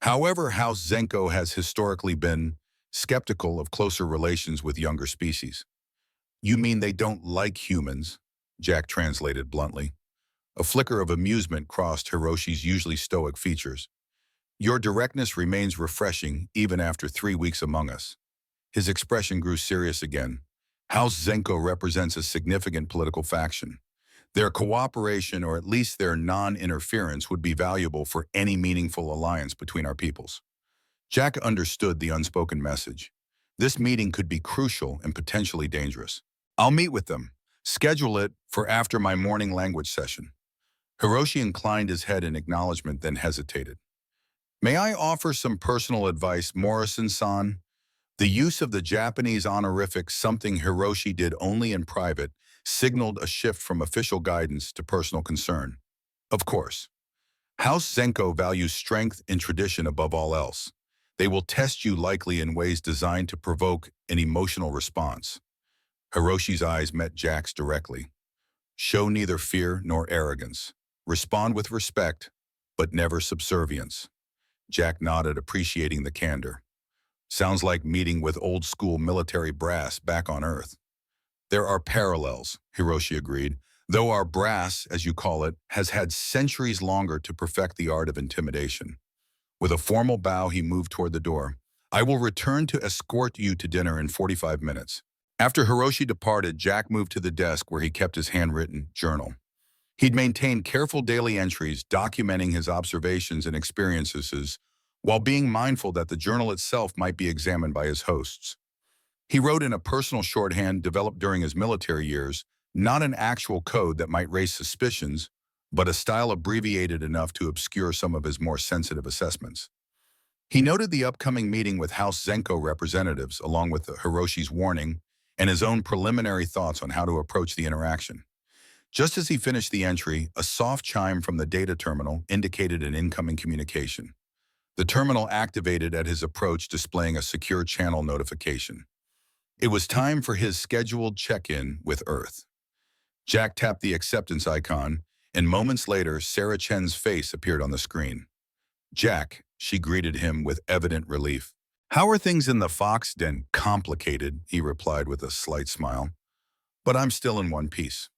However, House Zenko has historically been skeptical of closer relations with younger species. "You mean they don't like humans?" Jack translated bluntly. A flicker of amusement crossed Hiroshi's usually stoic features. "Your directness remains refreshing even after 3 weeks among us." His expression grew serious again. "House Zenko represents a significant political faction. Their cooperation, or at least their non-interference, would be valuable for any meaningful alliance between our peoples. Jack understood the unspoken message. This meeting could be crucial and potentially dangerous. I'll meet with them. Schedule it for after my morning language session. Hiroshi inclined his head in acknowledgement, then hesitated. May I offer some personal advice, Morrison-san? The use of the Japanese honorific, something Hiroshi did only in private, signaled a shift from official guidance to personal concern. Of course. House Zenko values strength and tradition above all else. They will test you likely in ways designed to provoke an emotional response. Hiroshi's eyes met Jack's directly. Show neither fear nor arrogance. Respond with respect, but never subservience. Jack nodded, appreciating the candor. Sounds like meeting with old-school military brass back on Earth. There are parallels, Hiroshi agreed, though our brass, as you call it, has had centuries longer to perfect the art of intimidation. With a formal bow, he moved toward the door. I will return to escort you to dinner in 45 minutes. After Hiroshi departed, Jack moved to the desk where he kept his handwritten journal. He'd maintained careful daily entries documenting his observations and experiences, while being mindful that the journal itself might be examined by his hosts. He wrote in a personal shorthand developed during his military years, not an actual code that might raise suspicions, but a style abbreviated enough to obscure some of his more sensitive assessments. He noted the upcoming meeting with House Zenko representatives, along with Hiroshi's warning and his own preliminary thoughts on how to approach the interaction. Just as he finished the entry, a soft chime from the data terminal indicated an incoming communication. The terminal activated at his approach, displaying a secure channel notification. It was time for his scheduled check-in with Earth. Jack tapped the acceptance icon, and moments later, Sarah Chen's face appeared on the screen. Jack, she greeted him with evident relief. How are things in the Fox Den? Complicated, he replied with a slight smile. But I'm still in one piece.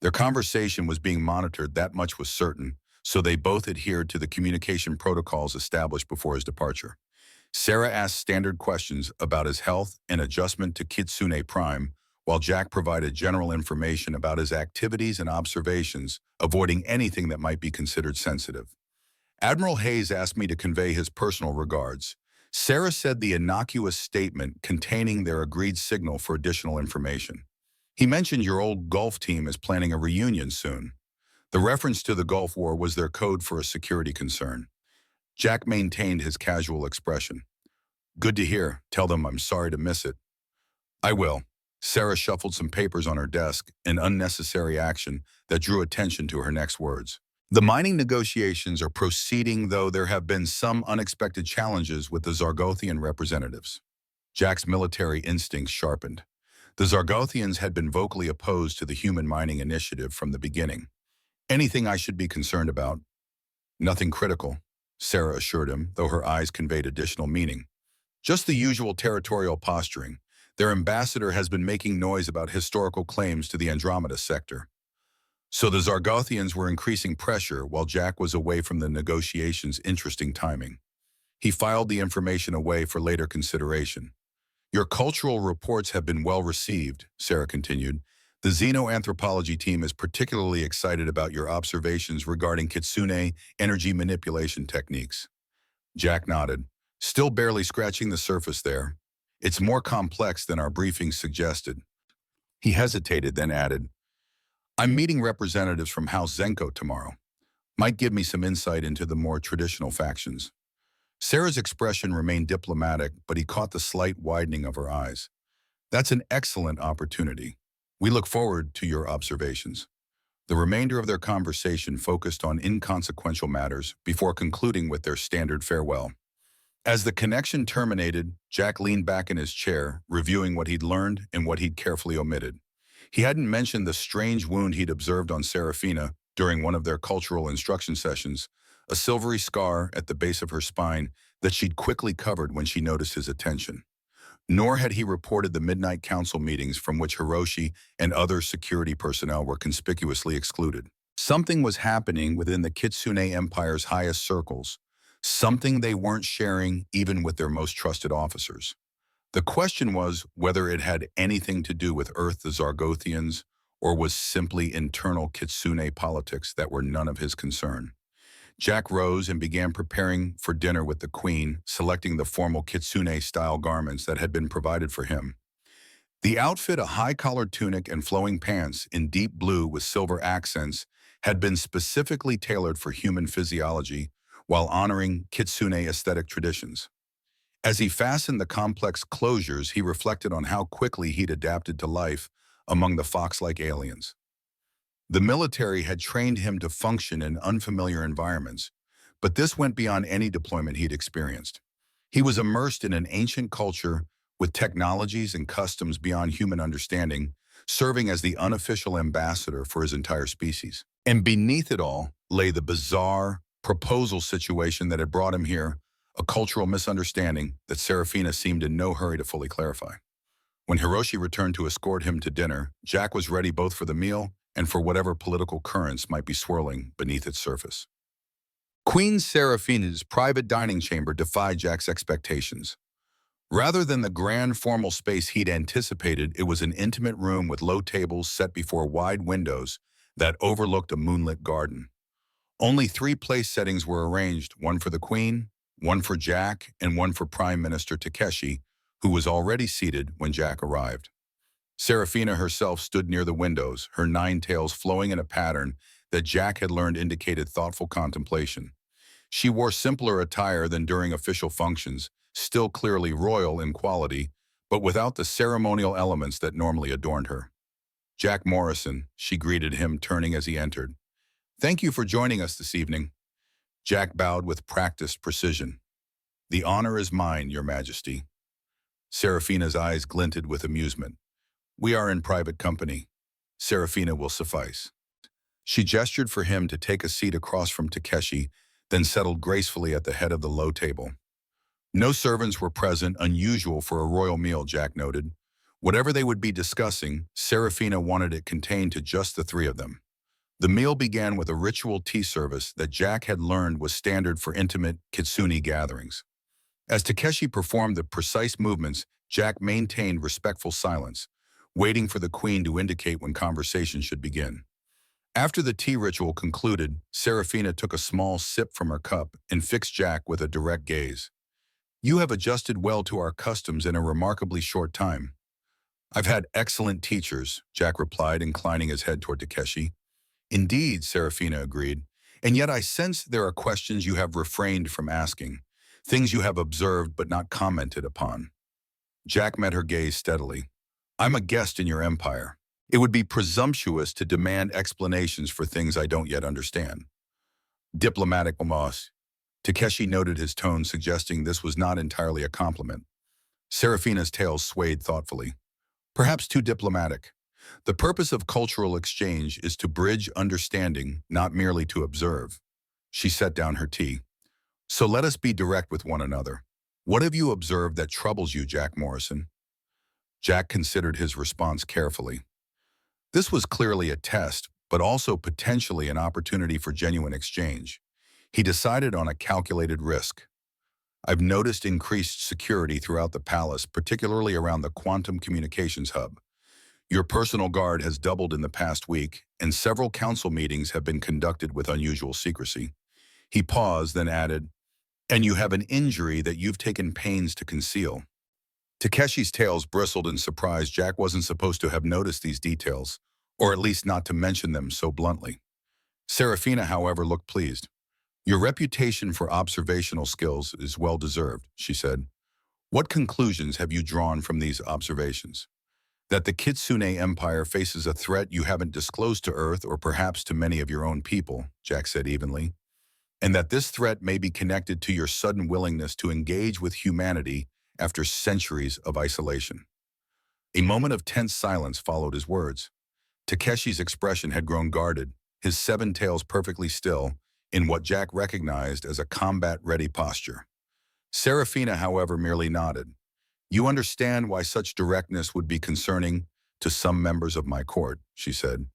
Their conversation was being monitored, that much was certain, so they both adhered to the communication protocols established before his departure. Sarah asked standard questions about his health and adjustment to Kitsune Prime, while Jack provided general information about his activities and observations, avoiding anything that might be considered sensitive. Admiral Hayes asked me to convey his personal regards. Sarah said the innocuous statement containing their agreed signal for additional information. He mentioned your old golf team is planning a reunion soon. The reference to the Gulf War was their code for a security concern. Jack maintained his casual expression. Good to hear. Tell them I'm sorry to miss it. I will. Sarah shuffled some papers on her desk, an unnecessary action that drew attention to her next words. The mining negotiations are proceeding, though there have been some unexpected challenges with the Zargothian representatives. Jack's military instincts sharpened. The Zargothians had been vocally opposed to the human mining initiative from the beginning. Anything I should be concerned about? Nothing critical, Sarah assured him, though her eyes conveyed additional meaning. Just the usual territorial posturing. Their ambassador has been making noise about historical claims to the Andromeda sector. So the Zargothians were increasing pressure while Jack was away from the negotiations. Interesting timing. He filed the information away for later consideration. Your cultural reports have been well received, Sarah continued. The xenoanthropology team is particularly excited about your observations regarding Kitsune energy manipulation techniques. Jack nodded, still barely scratching the surface there. It's more complex than our briefings suggested. He hesitated, then added, I'm meeting representatives from House Zenko tomorrow. Might give me some insight into the more traditional factions. Sarah's expression remained diplomatic, but he caught the slight widening of her eyes. That's an excellent opportunity. We look forward to your observations. The remainder of their conversation focused on inconsequential matters before concluding with their standard farewell. As the connection terminated, Jack leaned back in his chair, reviewing what he'd learned and what he'd carefully omitted. He hadn't mentioned the strange wound he'd observed on Serafina during one of their cultural instruction sessions, a silvery scar at the base of her spine that she'd quickly covered when she noticed his attention. Nor had he reported the midnight council meetings from which Hiroshi and other security personnel were conspicuously excluded. Something was happening within the Kitsune Empire's highest circles, something they weren't sharing even with their most trusted officers. The question was whether it had anything to do with Earth, the Zargothians, or was simply internal kitsune politics that were none of his concern? Jack rose and began preparing for dinner with the queen, selecting the formal kitsune-style garments that had been provided for him. The outfit, a high-collared tunic and flowing pants in deep blue with silver accents, had been specifically tailored for human physiology while honoring kitsune aesthetic traditions. As he fastened the complex closures, he reflected on how quickly he'd adapted to life among the fox-like aliens. The military had trained him to function in unfamiliar environments, but this went beyond any deployment he'd experienced. He was immersed in an ancient culture with technologies and customs beyond human understanding, serving as the unofficial ambassador for his entire species. And beneath it all lay the bizarre proposal situation that had brought him here, a cultural misunderstanding that Serafina seemed in no hurry to fully clarify. When Hiroshi returned to escort him to dinner, Jack was ready both for the meal and for whatever political currents might be swirling beneath its surface. Queen Serafina's private dining chamber defied Jack's expectations. Rather than the grand formal space he'd anticipated, it was an intimate room with low tables set before wide windows that overlooked a moonlit garden. Only 3 place settings were arranged, one for the queen, one for Jack, and one for Prime Minister Takeshi, who was already seated when Jack arrived. Serafina herself stood near the windows, her 9 tails flowing in a pattern that Jack had learned indicated thoughtful contemplation. She wore simpler attire than during official functions, still clearly royal in quality, but without the ceremonial elements that normally adorned her. "Jack Morrison," she greeted him, turning as he entered. "Thank you for joining us this evening." Jack bowed with practiced precision. "The honor is mine, Your Majesty." Serafina's eyes glinted with amusement. "We are in private company. Serafina will suffice." She gestured for him to take a seat across from Takeshi, then settled gracefully at the head of the low table. No servants were present, unusual for a royal meal, Jack noted. Whatever they would be discussing, Serafina wanted it contained to just the 3 of them. The meal began with a ritual tea service that Jack had learned was standard for intimate kitsune gatherings. As Takeshi performed the precise movements, Jack maintained respectful silence, waiting for the queen to indicate when conversation should begin. After the tea ritual concluded, Serafina took a small sip from her cup and fixed Jack with a direct gaze. "You have adjusted well to our customs in a remarkably short time." "I've had excellent teachers," Jack replied, inclining his head toward Takeshi. "Indeed," Serafina agreed, "and yet I sense there are questions you have refrained from asking, things you have observed but not commented upon." Jack met her gaze steadily. "I'm a guest in your empire. It would be presumptuous to demand explanations for things I don't yet understand." "Diplomatic almost." Takeshi noted his tone, suggesting this was not entirely a compliment. Serafina's tail swayed thoughtfully. "Perhaps too diplomatic. The purpose of cultural exchange is to bridge understanding, not merely to observe." She set down her tea. "So let us be direct with one another. What have you observed that troubles you, Jack Morrison?" Jack considered his response carefully. This was clearly a test, but also potentially an opportunity for genuine exchange. He decided on a calculated risk. "I've noticed increased security throughout the palace, particularly around the quantum communications hub. Your personal guard has doubled in the past week, and several council meetings have been conducted with unusual secrecy." He paused, then added, "And you have an injury that you've taken pains to conceal." Takeshi's tails bristled in surprise. Jack wasn't supposed to have noticed these details, or at least not to mention them so bluntly. Serafina, however, looked pleased. "Your reputation for observational skills is well-deserved," she said. "What conclusions have you drawn from these observations?" "That the Kitsune Empire faces a threat you haven't disclosed to Earth or perhaps to many of your own people," Jack said evenly. "And that this threat may be connected to your sudden willingness to engage with humanity after centuries of isolation." A moment of tense silence followed his words. Takeshi's expression had grown guarded, his 7 tails perfectly still, in what Jack recognized as a combat-ready posture. Serafina, however, merely nodded. "You understand why such directness would be concerning to some members of my court," she said.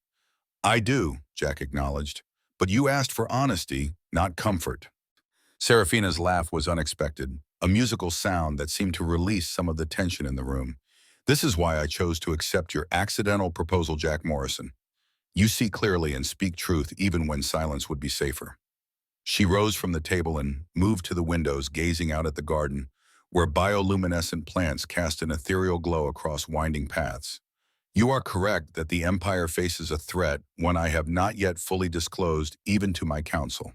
"I do," Jack acknowledged, "but you asked for honesty, not comfort." Serafina's laugh was unexpected, a musical sound that seemed to release some of the tension in the room. This is why I chose to accept your accidental proposal, Jack Morrison. You see clearly and speak truth even when silence would be safer. She rose from the table and moved to the windows, gazing out at the garden, where bioluminescent plants cast an ethereal glow across winding paths. You are correct that the Empire faces a threat, one I have not yet fully disclosed even to my council.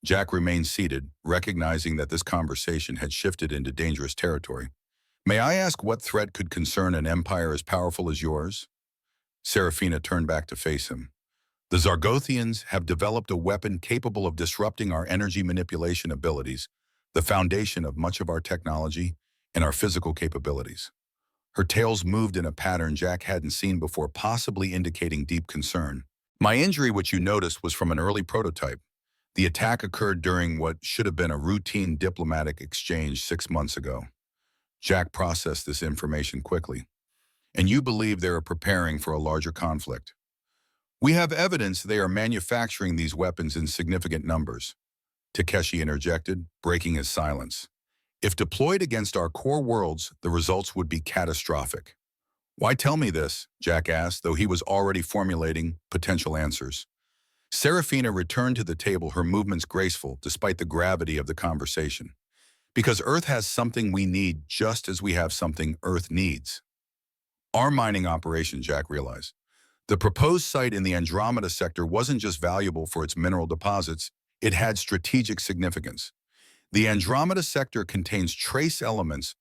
Jack remained seated, recognizing that this conversation had shifted into dangerous territory. May I ask what threat could concern an empire as powerful as yours? Serafina turned back to face him. The Zargothians have developed a weapon capable of disrupting our energy manipulation abilities, the foundation of much of our technology and our physical capabilities. Her tails moved in a pattern Jack hadn't seen before, possibly indicating deep concern. My injury, which you noticed, was from an early prototype. The attack occurred during what should have been a routine diplomatic exchange 6 months ago. Jack processed this information quickly. And you believe they are preparing for a larger conflict. We have evidence they are manufacturing these weapons in significant numbers. Takeshi interjected, breaking his silence. If deployed against our core worlds, the results would be catastrophic. Why tell me this? Jack asked, though he was already formulating potential answers. Serafina returned to the table, her movements graceful despite the gravity of the conversation. Because Earth has something we need just as we have something Earth needs. Our mining operation, Jack realized. The proposed site in the Andromeda sector wasn't just valuable for its mineral deposits, it had strategic significance. The Andromeda sector contains trace elements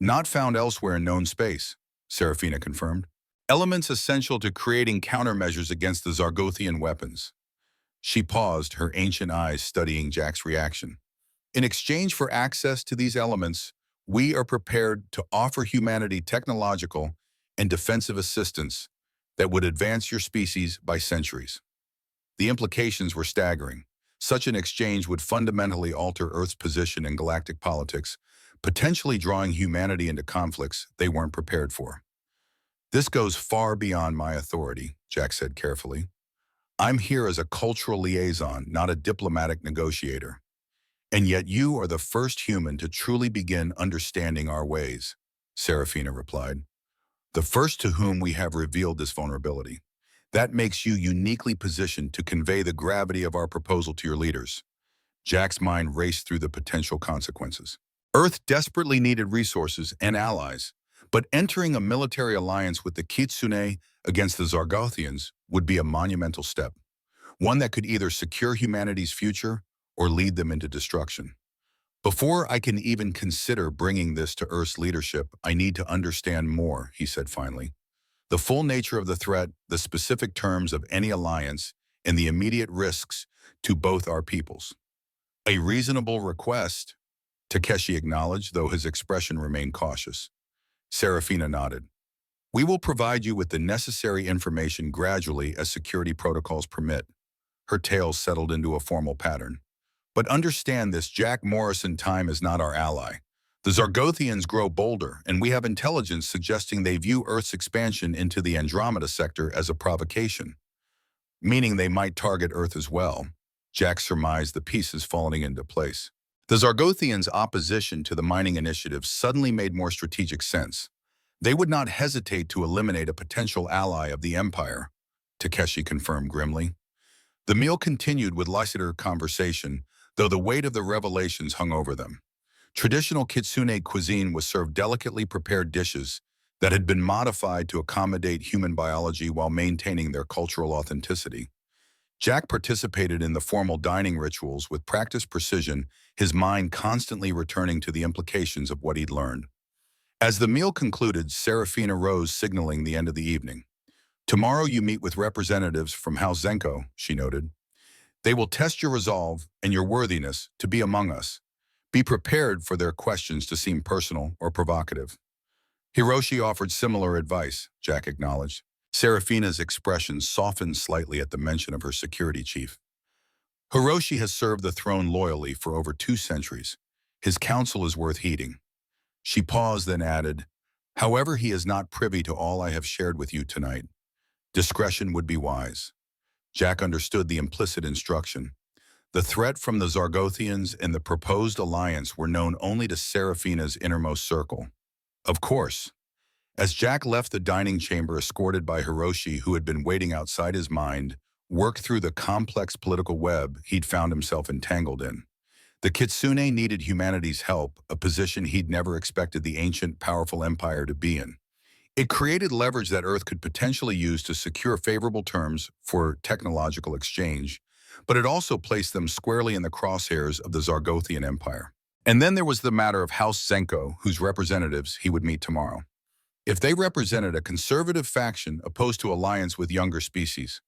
not found elsewhere in known space, Serafina confirmed. Elements essential to creating countermeasures against the Zargothian weapons. She paused, her ancient eyes studying Jack's reaction. In exchange for access to these elements, we are prepared to offer humanity technological and defensive assistance that would advance your species by centuries. The implications were staggering. Such an exchange would fundamentally alter Earth's position in galactic politics, potentially drawing humanity into conflicts they weren't prepared for. This goes far beyond my authority, Jack said carefully. I'm here as a cultural liaison, not a diplomatic negotiator. And yet you are the first human to truly begin understanding our ways, Serafina replied. The first to whom we have revealed this vulnerability. That makes you uniquely positioned to convey the gravity of our proposal to your leaders. Jack's mind raced through the potential consequences. Earth desperately needed resources and allies, but entering a military alliance with the Kitsune against the Zargothians would be a monumental step, one that could either secure humanity's future or lead them into destruction. Before I can even consider bringing this to Earth's leadership, I need to understand more, he said finally. The full nature of the threat, the specific terms of any alliance, and the immediate risks to both our peoples. A reasonable request, Takeshi acknowledged, though his expression remained cautious. Serafina nodded. We will provide you with the necessary information gradually as security protocols permit. Her tail settled into a formal pattern. But understand this, Jack Morrison, time is not our ally. The Zargothians grow bolder, and we have intelligence suggesting they view Earth's expansion into the Andromeda sector as a provocation, meaning they might target Earth as well. Jack surmised, the pieces falling into place. The Zargothians' opposition to the mining initiative suddenly made more strategic sense. They would not hesitate to eliminate a potential ally of the Empire, Takeshi confirmed grimly. The meal continued with lighter conversation, though the weight of the revelations hung over them. Traditional Kitsune cuisine was served delicately prepared dishes that had been modified to accommodate human biology while maintaining their cultural authenticity. Jack participated in the formal dining rituals with practiced precision, his mind constantly returning to the implications of what he'd learned. As the meal concluded, Serafina rose, signaling the end of the evening. Tomorrow you meet with representatives from House Zenko, she noted. They will test your resolve and your worthiness to be among us. Be prepared for their questions to seem personal or provocative. Hiroshi offered similar advice, Jack acknowledged. Serafina's expression softened slightly at the mention of her security chief. Hiroshi has served the throne loyally for over 2 centuries. His counsel is worth heeding. She paused, then added, however, he is not privy to all I have shared with you tonight. Discretion would be wise. Jack understood the implicit instruction. The threat from the Zargothians and the proposed alliance were known only to Serafina's innermost circle. Of course. As Jack left the dining chamber escorted by Hiroshi, who had been waiting outside his mind, worked through the complex political web he'd found himself entangled in. The Kitsune needed humanity's help, a position he'd never expected the ancient, powerful empire to be in. It created leverage that Earth could potentially use to secure favorable terms for technological exchange, but it also placed them squarely in the crosshairs of the Zargothian Empire. And then there was the matter of House Zenko, whose representatives he would meet tomorrow. If they represented a conservative faction opposed to alliance with younger species,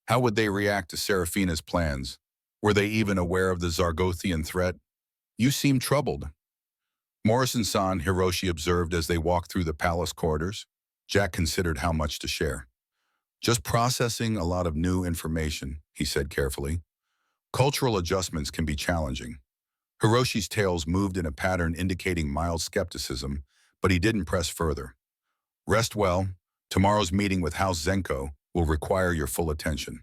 how would they react to Seraphina's plans? Were they even aware of the Zargothian threat? You seem troubled. Morrison-san, Hiroshi observed as they walked through the palace corridors. Jack considered how much to share. Just processing a lot of new information, he said carefully. Cultural adjustments can be challenging. Hiroshi's tales moved in a pattern indicating mild skepticism, but he didn't press further. Rest well. Tomorrow's meeting with House Zenko will require your full attention.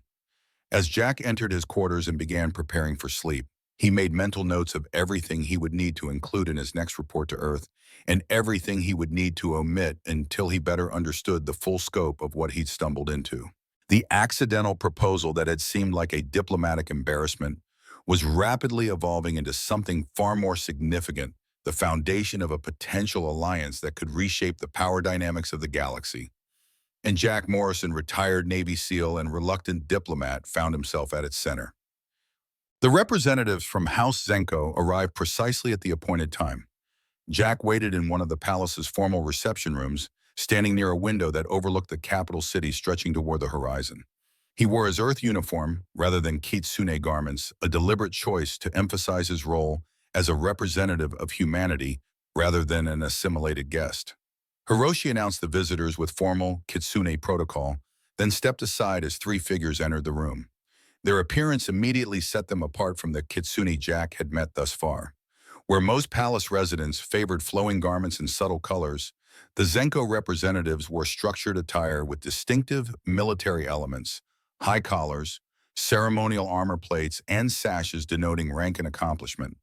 As Jack entered his quarters and began preparing for sleep, he made mental notes of everything he would need to include in his next report to Earth and everything he would need to omit until he better understood the full scope of what he'd stumbled into. The accidental proposal that had seemed like a diplomatic embarrassment was rapidly evolving into something far more significant, the foundation of a potential alliance that could reshape the power dynamics of the galaxy. And Jack Morrison, retired Navy SEAL and reluctant diplomat, found himself at its center. The representatives from House Zenko arrived precisely at the appointed time. Jack waited in one of the palace's formal reception rooms, standing near a window that overlooked the capital city stretching toward the horizon. He wore his Earth uniform rather than kitsune garments, a deliberate choice to emphasize his role as a representative of humanity rather than an assimilated guest. Hiroshi announced the visitors with formal kitsune protocol, then stepped aside as three figures entered the room. Their appearance immediately set them apart from the kitsune Jack had met thus far. Where most palace residents favored flowing garments and subtle colors, the Zenko representatives wore structured attire with distinctive military elements, high collars, ceremonial armor plates, and sashes denoting rank and accomplishment.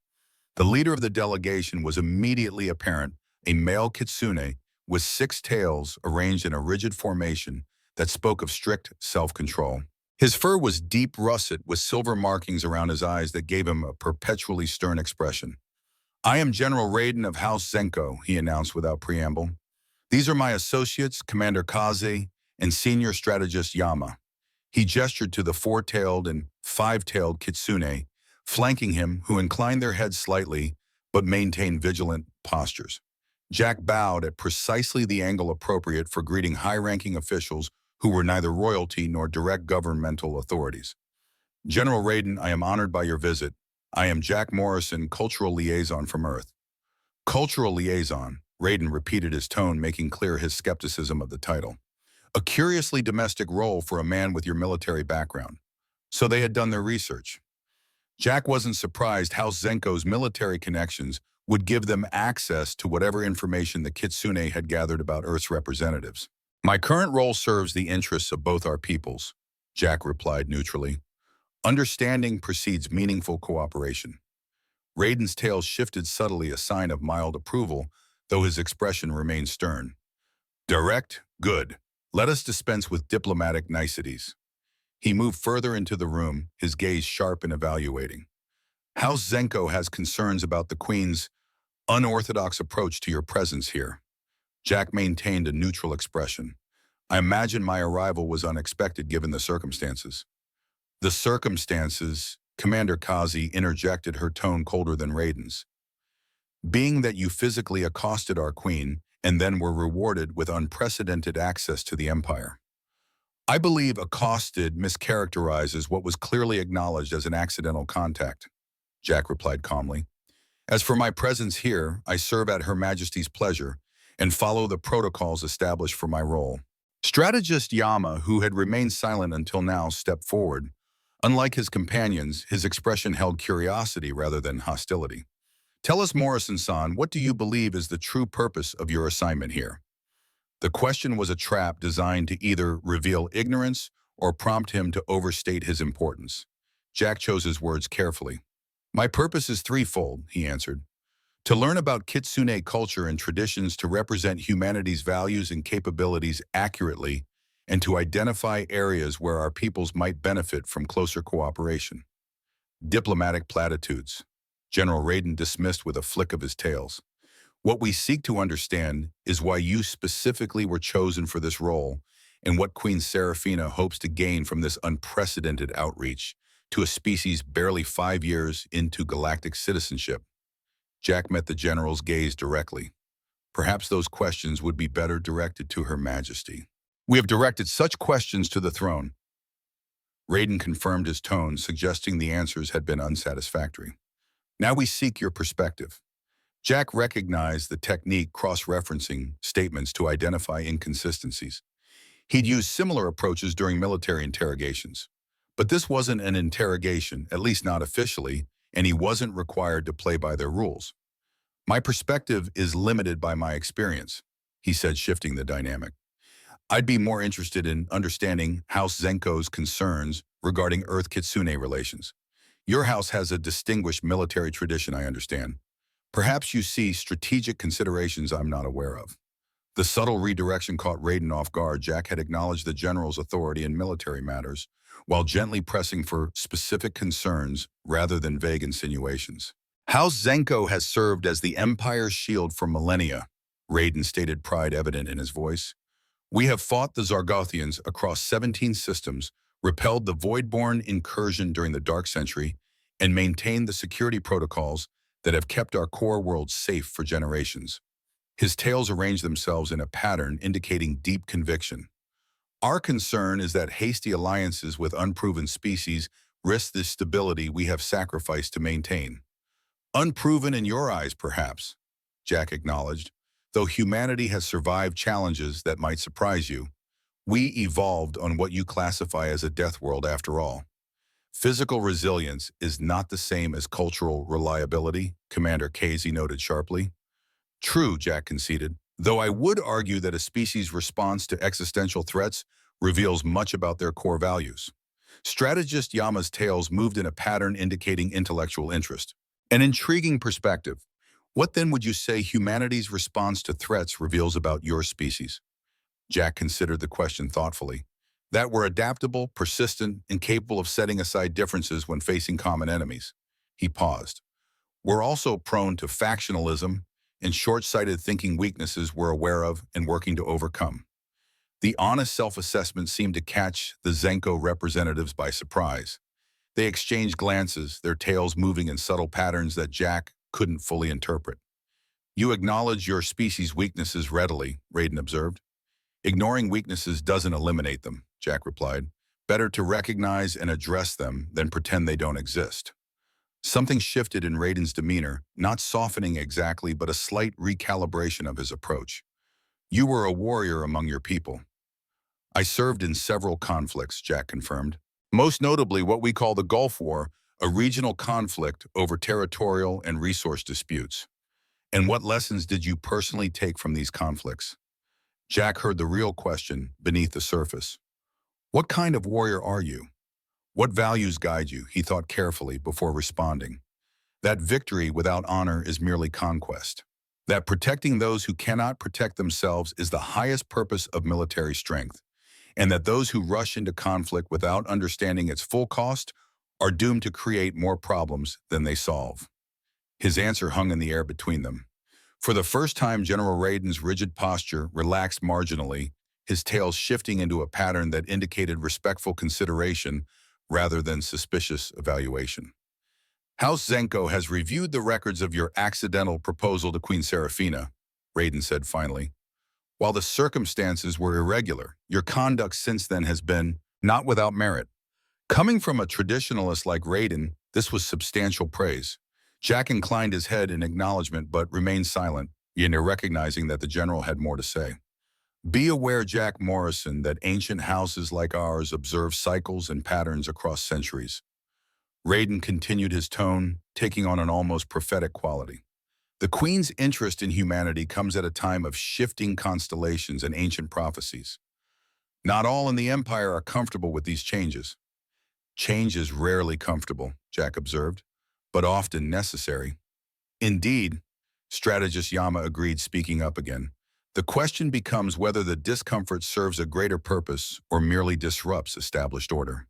The leader of the delegation was immediately apparent, a male kitsune with 6 tails arranged in a rigid formation that spoke of strict self-control. His fur was deep russet with silver markings around his eyes that gave him a perpetually stern expression. "I am General Raiden of House Zenko," he announced without preamble. "These are my associates, Commander Kaze and Senior Strategist Yama." He gestured to the 4-tailed and 5-tailed kitsune, flanking him, who inclined their heads slightly but maintained vigilant postures. Jack bowed at precisely the angle appropriate for greeting high-ranking officials who were neither royalty nor direct governmental authorities. "General Raiden, I am honored by your visit. I am Jack Morrison, Cultural Liaison from Earth." "Cultural Liaison," Raiden repeated, his tone making clear his skepticism of the title. "A curiously domestic role for a man with your military background." So they had done their research. Jack wasn't surprised House Zenko's military connections would give them access to whatever information the kitsune had gathered about Earth's representatives. "My current role serves the interests of both our peoples," Jack replied neutrally. "Understanding precedes meaningful cooperation." Raiden's tail shifted subtly, a sign of mild approval, though his expression remained stern. "Direct? Good. Let us dispense with diplomatic niceties." He moved further into the room, his gaze sharp and evaluating. "House Zenko has concerns about the Queen's unorthodox approach to your presence here." Jack maintained a neutral expression. "I imagine my arrival was unexpected given the circumstances." "The circumstances," Commander Kazi interjected, her tone colder than Raiden's. "Being that you physically accosted our queen and then were rewarded with unprecedented access to the Empire." "I believe accosted mischaracterizes what was clearly acknowledged as an accidental contact," Jack replied calmly. "As for my presence here, I serve at Her Majesty's pleasure and follow the protocols established for my role." Strategist Yama, who had remained silent until now, stepped forward. Unlike his companions, his expression held curiosity rather than hostility. "Tell us, Morrison-san, what do you believe is the true purpose of your assignment here?" The question was a trap designed to either reveal ignorance or prompt him to overstate his importance. Jack chose his words carefully. "My purpose is threefold," he answered. To learn about Kitsune culture and traditions to represent humanity's values and capabilities accurately, and to identify areas where our peoples might benefit from closer cooperation. Diplomatic platitudes. General Raiden dismissed with a flick of his tails. What we seek to understand is why you specifically were chosen for this role and what Queen Seraphina hopes to gain from this unprecedented outreach to a species barely 5 years into galactic citizenship. Jack met the general's gaze directly. Perhaps those questions would be better directed to Her Majesty. We have directed such questions to the throne. Raiden confirmed his tone, suggesting the answers had been unsatisfactory. Now we seek your perspective. Jack recognized the technique cross-referencing statements to identify inconsistencies. He'd used similar approaches during military interrogations. But this wasn't an interrogation, at least not officially, and he wasn't required to play by their rules. My perspective is limited by my experience, he said, shifting the dynamic. I'd be more interested in understanding House Zenko's concerns regarding Earth-Kitsune relations. Your house has a distinguished military tradition, I understand. Perhaps you see strategic considerations I'm not aware of. The subtle redirection caught Raiden off guard. Jack had acknowledged the general's authority in military matters, while gently pressing for specific concerns rather than vague insinuations. House Zenko has served as the Empire's shield for millennia, Raiden stated, pride evident in his voice. We have fought the Zargothians across 17 systems, repelled the Voidborn incursion during the Dark Century, and maintained the security protocols that have kept our core world safe for generations. His tails arranged themselves in a pattern indicating deep conviction. Our concern is that hasty alliances with unproven species risk the stability we have sacrificed to maintain. Unproven in your eyes, perhaps, Jack acknowledged. Though humanity has survived challenges that might surprise you, we evolved on what you classify as a death world after all. Physical resilience is not the same as cultural reliability, Commander Casey noted sharply. True, Jack conceded, though I would argue that a species' response to existential threats reveals much about their core values. Strategist Yama's tails moved in a pattern indicating intellectual interest. An intriguing perspective. What then would you say humanity's response to threats reveals about your species? Jack considered the question thoughtfully. That we're adaptable, persistent, and capable of setting aside differences when facing common enemies. He paused. We're also prone to factionalism and short-sighted thinking, weaknesses we're aware of and working to overcome. The honest self-assessment seemed to catch the Zenko representatives by surprise. They exchanged glances, their tails moving in subtle patterns that Jack couldn't fully interpret. You acknowledge your species' weaknesses readily, Raiden observed. Ignoring weaknesses doesn't eliminate them, Jack replied. Better to recognize and address them than pretend they don't exist. Something shifted in Raiden's demeanor, not softening exactly, but a slight recalibration of his approach. You were a warrior among your people. I served in several conflicts, Jack confirmed. Most notably what we call the Gulf War, a regional conflict over territorial and resource disputes. And what lessons did you personally take from these conflicts? Jack heard the real question beneath the surface. What kind of warrior are you? What values guide you? He thought carefully before responding. That victory without honor is merely conquest. That protecting those who cannot protect themselves is the highest purpose of military strength. And that those who rush into conflict without understanding its full cost are doomed to create more problems than they solve. His answer hung in the air between them. For the first time, General Raiden's rigid posture relaxed marginally, his tail shifting into a pattern that indicated respectful consideration rather than suspicious evaluation. House Zenko has reviewed the records of your accidental proposal to Queen Seraphina, Raiden said finally. While the circumstances were irregular, your conduct since then has been not without merit. Coming from a traditionalist like Raiden, this was substantial praise. Jack inclined his head in acknowledgement but remained silent, yet recognizing that the general had more to say. Be aware, Jack Morrison, that ancient houses like ours observe cycles and patterns across centuries. Raiden continued his tone, taking on an almost prophetic quality. The Queen's interest in humanity comes at a time of shifting constellations and ancient prophecies. Not all in the Empire are comfortable with these changes. Change is rarely comfortable, Jack observed, but often necessary. Indeed, Strategist Yama agreed, speaking up again. The question becomes whether the discomfort serves a greater purpose or merely disrupts established order.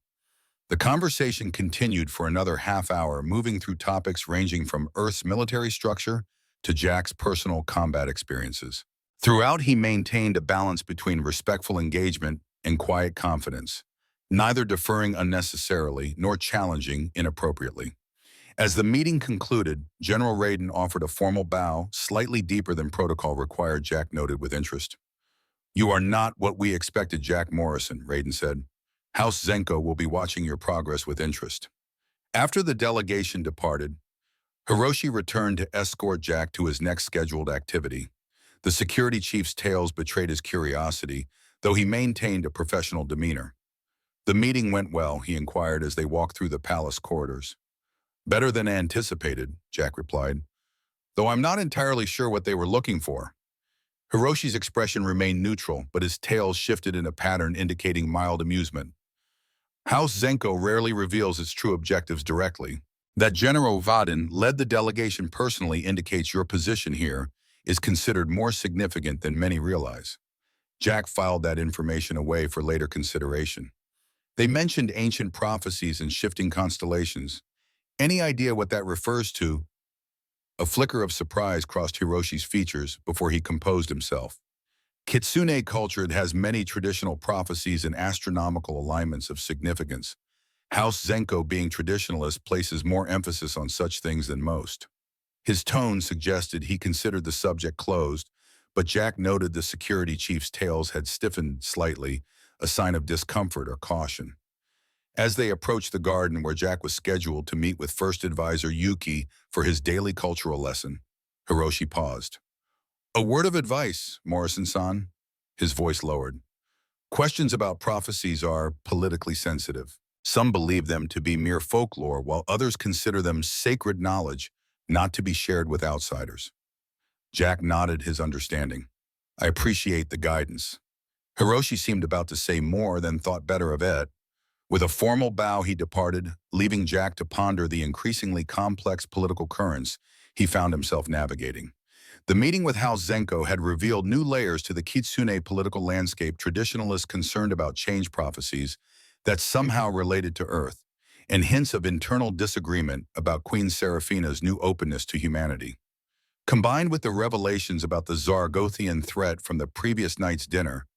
The conversation continued for another half hour, moving through topics ranging from Earth's military structure to Jack's personal combat experiences. Throughout, he maintained a balance between respectful engagement and quiet confidence, neither deferring unnecessarily nor challenging inappropriately. As the meeting concluded, General Raiden offered a formal bow, slightly deeper than protocol required, Jack noted with interest. "You are not what we expected, Jack Morrison," Raiden said. "House Zenko will be watching your progress with interest." After the delegation departed, Hiroshi returned to escort Jack to his next scheduled activity. The security chief's tales betrayed his curiosity, though he maintained a professional demeanor. "The meeting went well," he inquired as they walked through the palace corridors. "Better than anticipated," Jack replied, "though I'm not entirely sure what they were looking for." Hiroshi's expression remained neutral, but his tales shifted in a pattern indicating mild amusement. "House Zenko rarely reveals its true objectives directly. That General Vaden led the delegation personally indicates your position here is considered more significant than many realize." Jack filed that information away for later consideration. "They mentioned ancient prophecies and shifting constellations. Any idea what that refers to?" A flicker of surprise crossed Hiroshi's features before he composed himself. "Kitsune culture has many traditional prophecies and astronomical alignments of significance. House Zenko, being traditionalist, places more emphasis on such things than most." His tone suggested he considered the subject closed, but Jack noted the security chief's tails had stiffened slightly, a sign of discomfort or caution. As they approached the garden where Jack was scheduled to meet with First Advisor Yuki for his daily cultural lesson, Hiroshi paused. "A word of advice, Morrison-san." His voice lowered. "Questions about prophecies are politically sensitive. Some believe them to be mere folklore, while others consider them sacred knowledge, not to be shared with outsiders." Jack nodded his understanding. "I appreciate the guidance." Hiroshi seemed about to say more, then thought better of it. With a formal bow, he departed, leaving Jack to ponder the increasingly complex political currents he found himself navigating. The meeting with House Zenko had revealed new layers to the Kitsune political landscape, traditionalists concerned about change prophecies that somehow related to Earth, and hints of internal disagreement about Queen Seraphina's new openness to humanity. Combined with the revelations about the Zargothian threat from the previous night's dinner,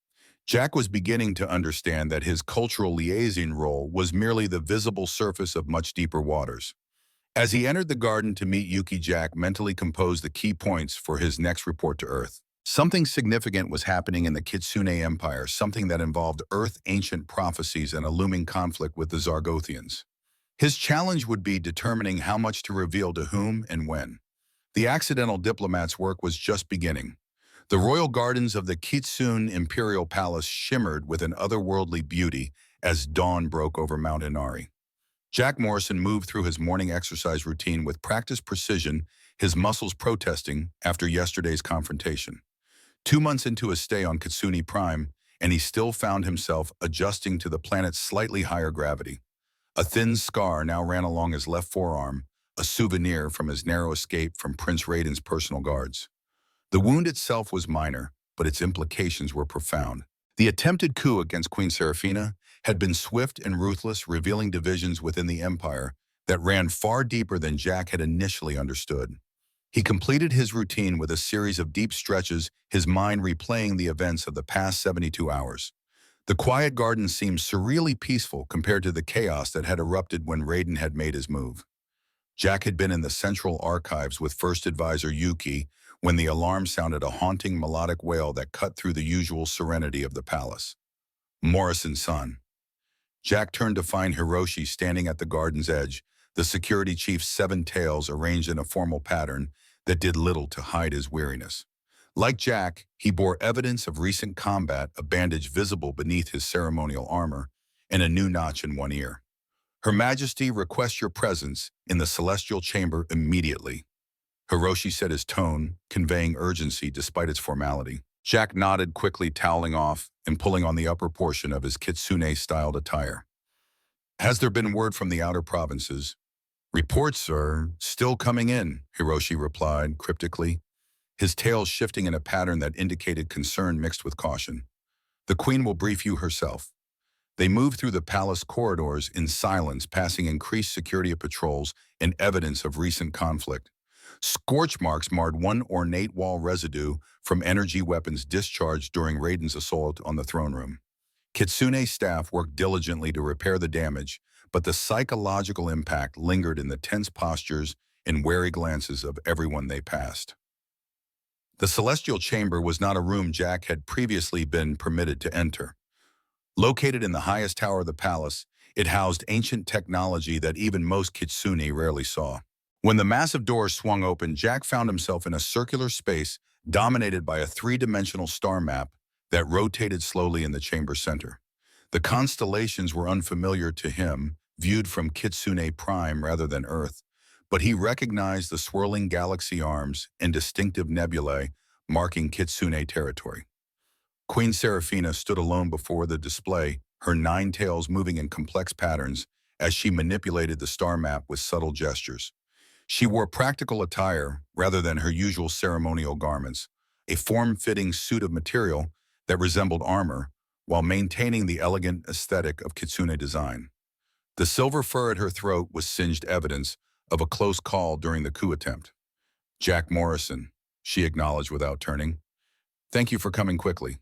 Jack was beginning to understand that his cultural liaison role was merely the visible surface of much deeper waters. As he entered the garden to meet Yuki, Jack mentally composed the key points for his next report to Earth. Something significant was happening in the Kitsune Empire, something that involved Earth ancient prophecies and a looming conflict with the Zargothians. His challenge would be determining how much to reveal to whom and when. The accidental diplomat's work was just beginning. The royal gardens of the Kitsune Imperial Palace shimmered with an otherworldly beauty as dawn broke over Mount Inari. Jack Morrison moved through his morning exercise routine with practiced precision, his muscles protesting after yesterday's confrontation. 2 months into his stay on Kitsune Prime, and he still found himself adjusting to the planet's slightly higher gravity. A thin scar now ran along his left forearm, a souvenir from his narrow escape from Prince Raiden's personal guards. The wound itself was minor, but its implications were profound. The attempted coup against Queen Seraphina had been swift and ruthless, revealing divisions within the empire that ran far deeper than Jack had initially understood. He completed his routine with a series of deep stretches, his mind replaying the events of the past 72 hours. The quiet garden seemed surreally peaceful compared to the chaos that had erupted when Raiden had made his move. Jack had been in the central archives with First Advisor Yuki when the alarm sounded, a haunting melodic wail that cut through the usual serenity of the palace. "Morrison-san." Jack turned to find Hiroshi standing at the garden's edge, the security chief's 7 tails arranged in a formal pattern that did little to hide his weariness. Like Jack, he bore evidence of recent combat, a bandage visible beneath his ceremonial armor, and a new notch in one ear. "Her Majesty requests your presence in the celestial chamber immediately." Hiroshi set his tone, conveying urgency despite its formality. Jack nodded, quickly toweling off and pulling on the upper portion of his kitsune-styled attire. "Has there been word from the outer provinces?" "Reports are still coming in," Hiroshi replied cryptically. his tail shifting in a pattern that indicated concern mixed with caution. The Queen will brief you herself. They moved through the palace corridors in silence, passing increased security patrols and evidence of recent conflict. Scorch marks marred one ornate wall residue from energy weapons discharged during Raiden's assault on the throne room. Kitsune's staff worked diligently to repair the damage, but the psychological impact lingered in the tense postures and wary glances of everyone they passed. The celestial chamber was not a room Jack had previously been permitted to enter. Located in the highest tower of the palace, it housed ancient technology that even most Kitsune rarely saw. When the massive doors swung open, Jack found himself in a circular space dominated by a three-dimensional star map that rotated slowly in the chamber's center. The constellations were unfamiliar to him, viewed from Kitsune Prime rather than Earth, but he recognized the swirling galaxy arms and distinctive nebulae marking Kitsune territory. Queen Seraphina stood alone before the display, her 9 tails moving in complex patterns as she manipulated the star map with subtle gestures. She wore practical attire rather than her usual ceremonial garments, a form-fitting suit of material that resembled armor while maintaining the elegant aesthetic of Kitsune design. The silver fur at her throat was singed evidence of a close call during the coup attempt. "Jack Morrison," she acknowledged without turning. "Thank you for coming quickly."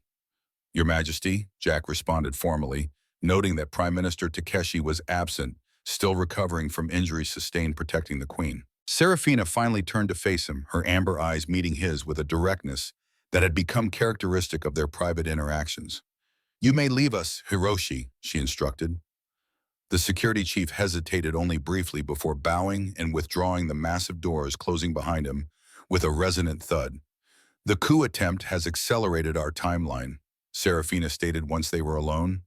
"Your Majesty," Jack responded formally, noting that Prime Minister Takeshi was absent, still recovering from injuries sustained protecting the Queen. Seraphina finally turned to face him, her amber eyes meeting his with a directness that had become characteristic of their private interactions. "You may leave us, Hiroshi," she instructed. The security chief hesitated only briefly before bowing and withdrawing, the massive doors closing behind him with a resonant thud. "The coup attempt has accelerated our timeline," Seraphina stated once they were alone.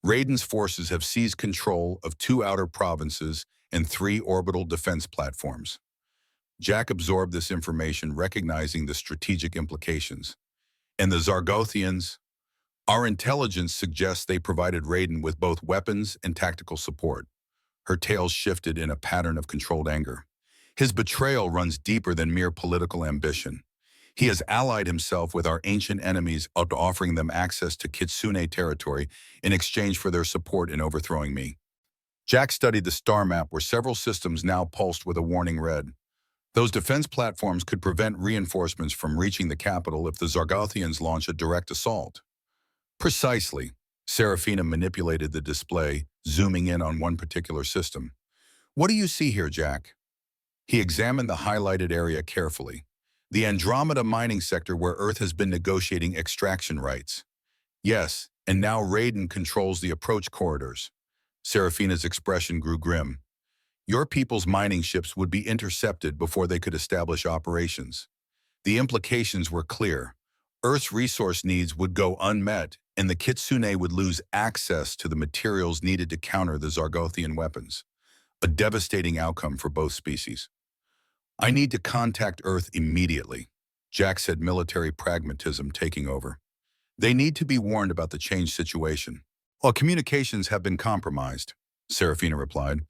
"Raiden's forces have seized control of 2 outer provinces and 3 orbital defense platforms." Jack absorbed this information, recognizing the strategic implications. "And the Zargothians? Our intelligence suggests they provided Raiden with both weapons and tactical support." Her tail shifted in a pattern of controlled anger. "His betrayal runs deeper than mere political ambition. He has allied himself with our ancient enemies, offering them access to Kitsune territory in exchange for their support in overthrowing me." Jack studied the star map where several systems now pulsed with a warning red. Those defense platforms could prevent reinforcements from reaching the capital if the Zargothians launch a direct assault. "Precisely." Seraphina manipulated the display, zooming in on one particular system. "What do you see here, Jack?" He examined the highlighted area carefully. "The Andromeda mining sector where Earth has been negotiating extraction rights." "Yes, and now Raiden controls the approach corridors." Seraphina's expression grew grim. "Your people's mining ships would be intercepted before they could establish operations." The implications were clear. Earth's resource needs would go unmet, and the Kitsune would lose access to the materials needed to counter the Zargothian weapons. A devastating outcome for both species. "I need to contact Earth immediately," Jack said, military pragmatism taking over. "They need to be warned about the changed situation." "While communications have been compromised," Seraphina replied.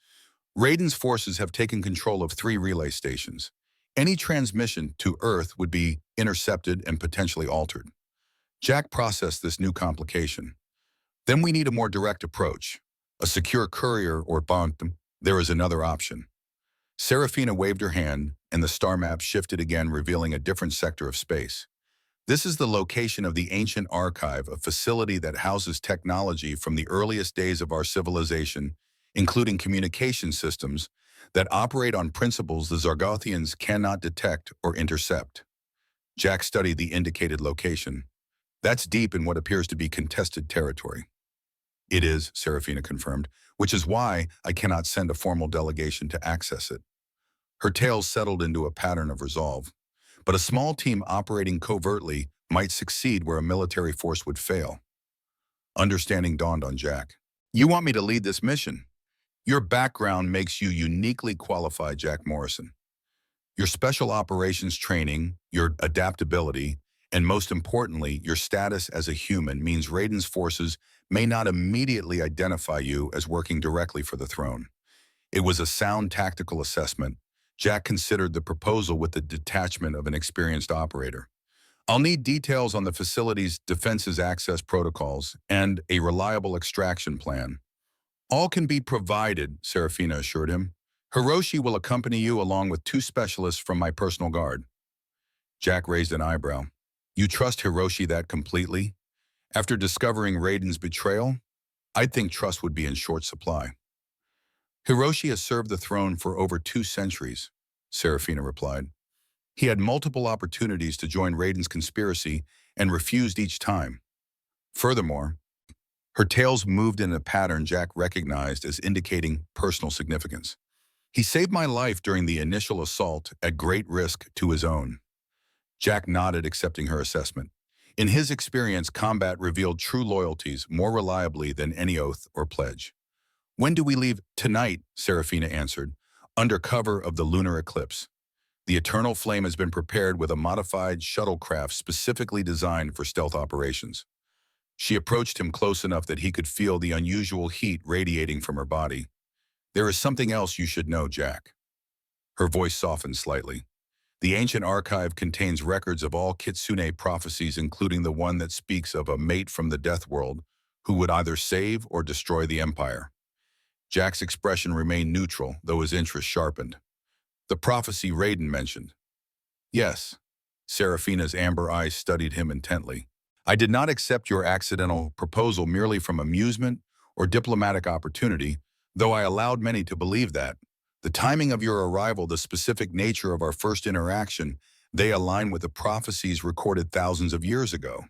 "Raiden's forces have taken control of 3 relay stations. Any transmission to Earth would be intercepted and potentially altered." Jack processed this new complication. "Then we need a more direct approach. A secure courier or bantum. There is another option." Seraphina waved her hand, and the star map shifted again, revealing a different sector of space. "This is the location of the Ancient Archive, a facility that houses technology from the earliest days of our civilization, including communication systems that operate on principles the Zargothians cannot detect or intercept." Jack studied the indicated location. "That's deep in what appears to be contested territory." "It is," Seraphina confirmed, "which is why I cannot send a formal delegation to access it." Her tail settled into a pattern of resolve. But a small team operating covertly might succeed where a military force would fail. Understanding dawned on Jack. "You want me to lead this mission? Your background makes you uniquely qualified, Jack Morrison. Your special operations training, your adaptability, and most importantly, your status as a human means Raiden's forces may not immediately identify you as working directly for the throne." It was a sound tactical assessment. Jack considered the proposal with the detachment of an experienced operator. I'll need details on the facility's defenses access protocols and a reliable extraction plan. All can be provided, Serafina assured him. Hiroshi will accompany you along with two specialists from my personal guard. Jack raised an eyebrow. You trust Hiroshi that completely? After discovering Raiden's betrayal, I'd think trust would be in short supply. Hiroshi has served the throne for over 2 centuries, Serafina replied. He had multiple opportunities to join Raiden's conspiracy and refused each time. Furthermore, her tails moved in a pattern Jack recognized as indicating personal significance. He saved my life during the initial assault at great risk to his own. Jack nodded, accepting her assessment. In his experience, combat revealed true loyalties more reliably than any oath or pledge. When do we leave? Tonight, Serafina answered, under cover of the lunar eclipse. The Eternal Flame has been prepared with a modified shuttlecraft specifically designed for stealth operations. She approached him close enough that he could feel the unusual heat radiating from her body. There is something else you should know, Jack. Her voice softened slightly. The ancient archive contains records of all Kitsune prophecies, including the one that speaks of a mate from the death world who would either save or destroy the Empire. Jack's expression remained neutral, though his interest sharpened. The prophecy Raiden mentioned. Yes. Serafina's amber eyes studied him intently. I did not accept your accidental proposal merely from amusement or diplomatic opportunity, though I allowed many to believe that. The timing of your arrival, the specific nature of our first interaction, they align with the prophecies recorded thousands of years ago.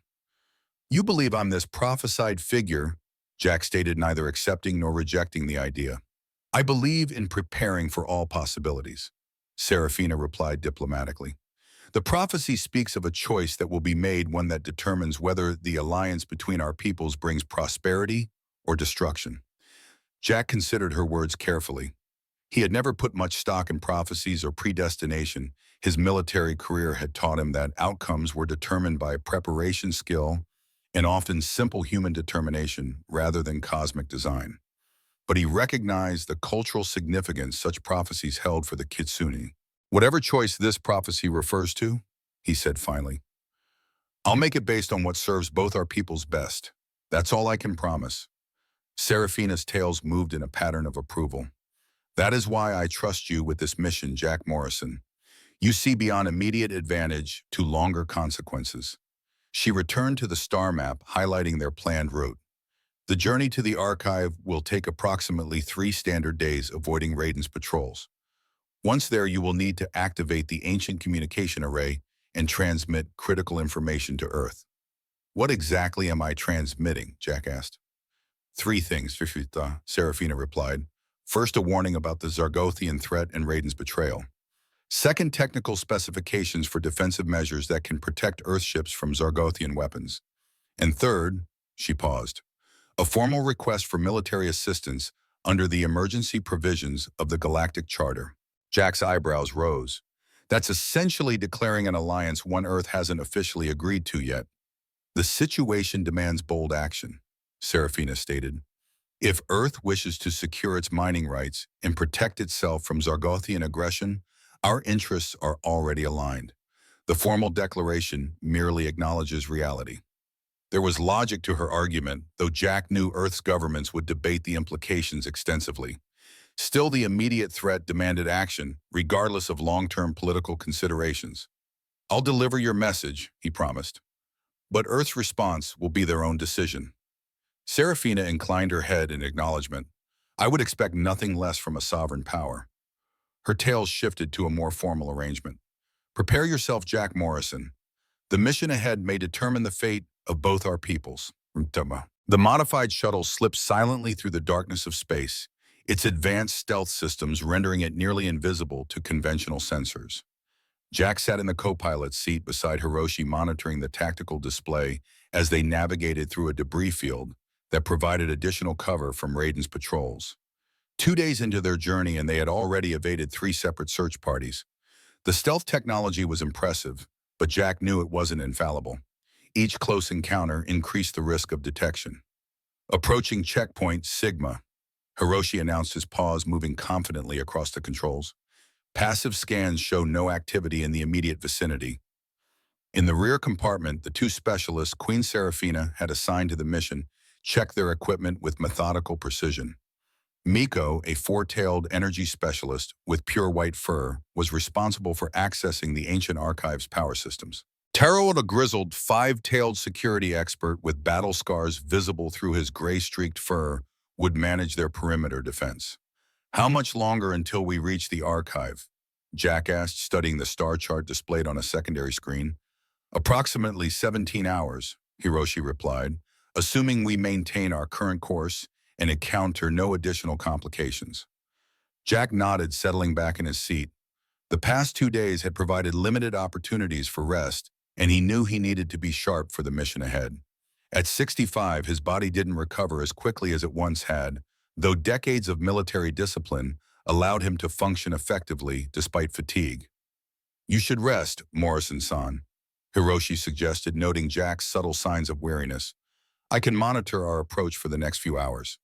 You believe I'm this prophesied figure, Jack stated, neither accepting nor rejecting the idea. I believe in preparing for all possibilities, Serafina replied diplomatically. The prophecy speaks of a choice that will be made, one that determines whether the alliance between our peoples brings prosperity or destruction. Jack considered her words carefully. He had never put much stock in prophecies or predestination. His military career had taught him that outcomes were determined by preparation, skill, and often simple human determination rather than cosmic design. But he recognized the cultural significance such prophecies held for the Kitsune. Whatever choice this prophecy refers to, he said finally, I'll make it based on what serves both our peoples best. That's all I can promise. Serafina's tails moved in a pattern of approval. That is why I trust you with this mission, Jack Morrison. You see beyond immediate advantage to longer consequences. She returned to the star map, highlighting their planned route. The journey to the archive will take approximately 3 standard days, avoiding Raiden's patrols. Once there, you will need to activate the ancient communication array and transmit critical information to Earth. What exactly am I transmitting? Jack asked. 3 things, Serafina replied. First, a warning about the Zargothian threat and Raiden's betrayal. Second, technical specifications for defensive measures that can protect Earthships from Zargothian weapons. And third, she paused, a formal request for military assistance under the emergency provisions of the Galactic Charter. Jack's eyebrows rose. That's essentially declaring an alliance one Earth hasn't officially agreed to yet. The situation demands bold action, Serafina stated. If Earth wishes to secure its mining rights and protect itself from Zargothian aggression, our interests are already aligned. The formal declaration merely acknowledges reality. There was logic to her argument, though Jack knew Earth's governments would debate the implications extensively. Still, the immediate threat demanded action, regardless of long-term political considerations. I'll deliver your message, he promised. But Earth's response will be their own decision. Serafina inclined her head in acknowledgement. I would expect nothing less from a sovereign power. Her tails shifted to a more formal arrangement. Prepare yourself, Jack Morrison. The mission ahead may determine the fate of both our peoples. The modified shuttle slipped silently through the darkness of space, its advanced stealth systems rendering it nearly invisible to conventional sensors. Jack sat in the co-pilot's seat beside Hiroshi, monitoring the tactical display as they navigated through a debris field that provided additional cover from Raiden's patrols. 2 days into their journey, and they had already evaded 3 separate search parties. The stealth technology was impressive, but Jack knew it wasn't infallible. Each close encounter increased the risk of detection. Approaching checkpoint Sigma, Hiroshi announced, his paws moving confidently across the controls. Passive scans show no activity in the immediate vicinity. In the rear compartment, the two specialists Queen Seraphina had assigned to the mission checked their equipment with methodical precision. Miko, a four-tailed energy specialist with pure white fur, was responsible for accessing the ancient archive's power systems. Taro, a grizzled, five-tailed security expert with battle scars visible through his gray-streaked fur, would manage their perimeter defense. How much longer until we reach the archive? Jack asked, studying the star chart displayed on a secondary screen. Approximately 17 hours, Hiroshi replied, assuming we maintain our current course and encounter no additional complications. Jack nodded, settling back in his seat. The past 2 days had provided limited opportunities for rest, and he knew he needed to be sharp for the mission ahead. At 65, his body didn't recover as quickly as it once had, though decades of military discipline allowed him to function effectively despite fatigue. You should rest, Morrison-san, Hiroshi suggested, noting Jack's subtle signs of weariness. I can monitor our approach for the next few hours.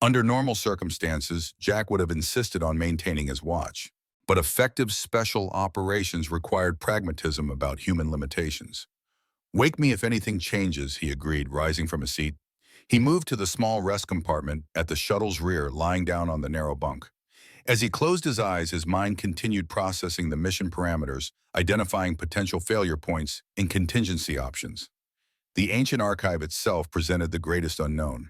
Under normal circumstances, Jack would have insisted on maintaining his watch. But effective special operations required pragmatism about human limitations. Wake me if anything changes, he agreed, rising from his seat. He moved to the small rest compartment at the shuttle's rear, lying down on the narrow bunk. As he closed his eyes, his mind continued processing the mission parameters, identifying potential failure points and contingency options. The ancient archive itself presented the greatest unknown.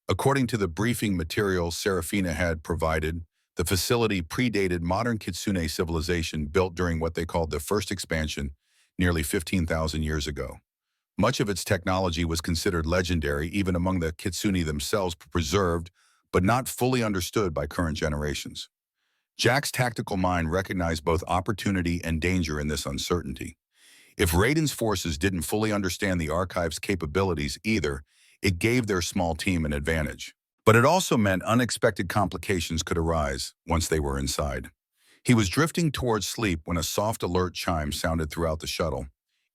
According to the briefing material Seraphina had provided, the facility predated modern Kitsune civilization built during what they called the first expansion nearly 15,000 years ago. Much of its technology was considered legendary even among the Kitsune themselves, preserved but not fully understood by current generations. Jack's tactical mind recognized both opportunity and danger in this uncertainty. If Raiden's forces didn't fully understand the archive's capabilities either, it gave their small team an advantage. But it also meant unexpected complications could arise once they were inside. He was drifting towards sleep when a soft alert chime sounded throughout the shuttle.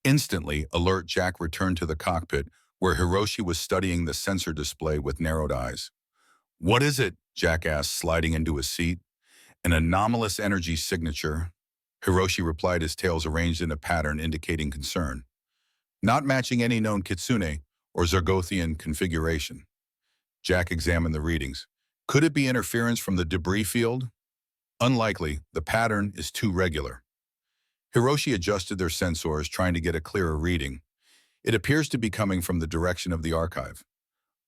Instantly, alert Jack returned to the cockpit, where Hiroshi was studying the sensor display with narrowed eyes. What is it? Jack asked, sliding into his seat. An anomalous energy signature, Hiroshi replied, his tails arranged in a pattern indicating concern. Not matching any known Kitsune or Zergothian configuration. Jack examined the readings. Could it be interference from the debris field? Unlikely. The pattern is too regular. Hiroshi adjusted their sensors, trying to get a clearer reading. It appears to be coming from the direction of the archive.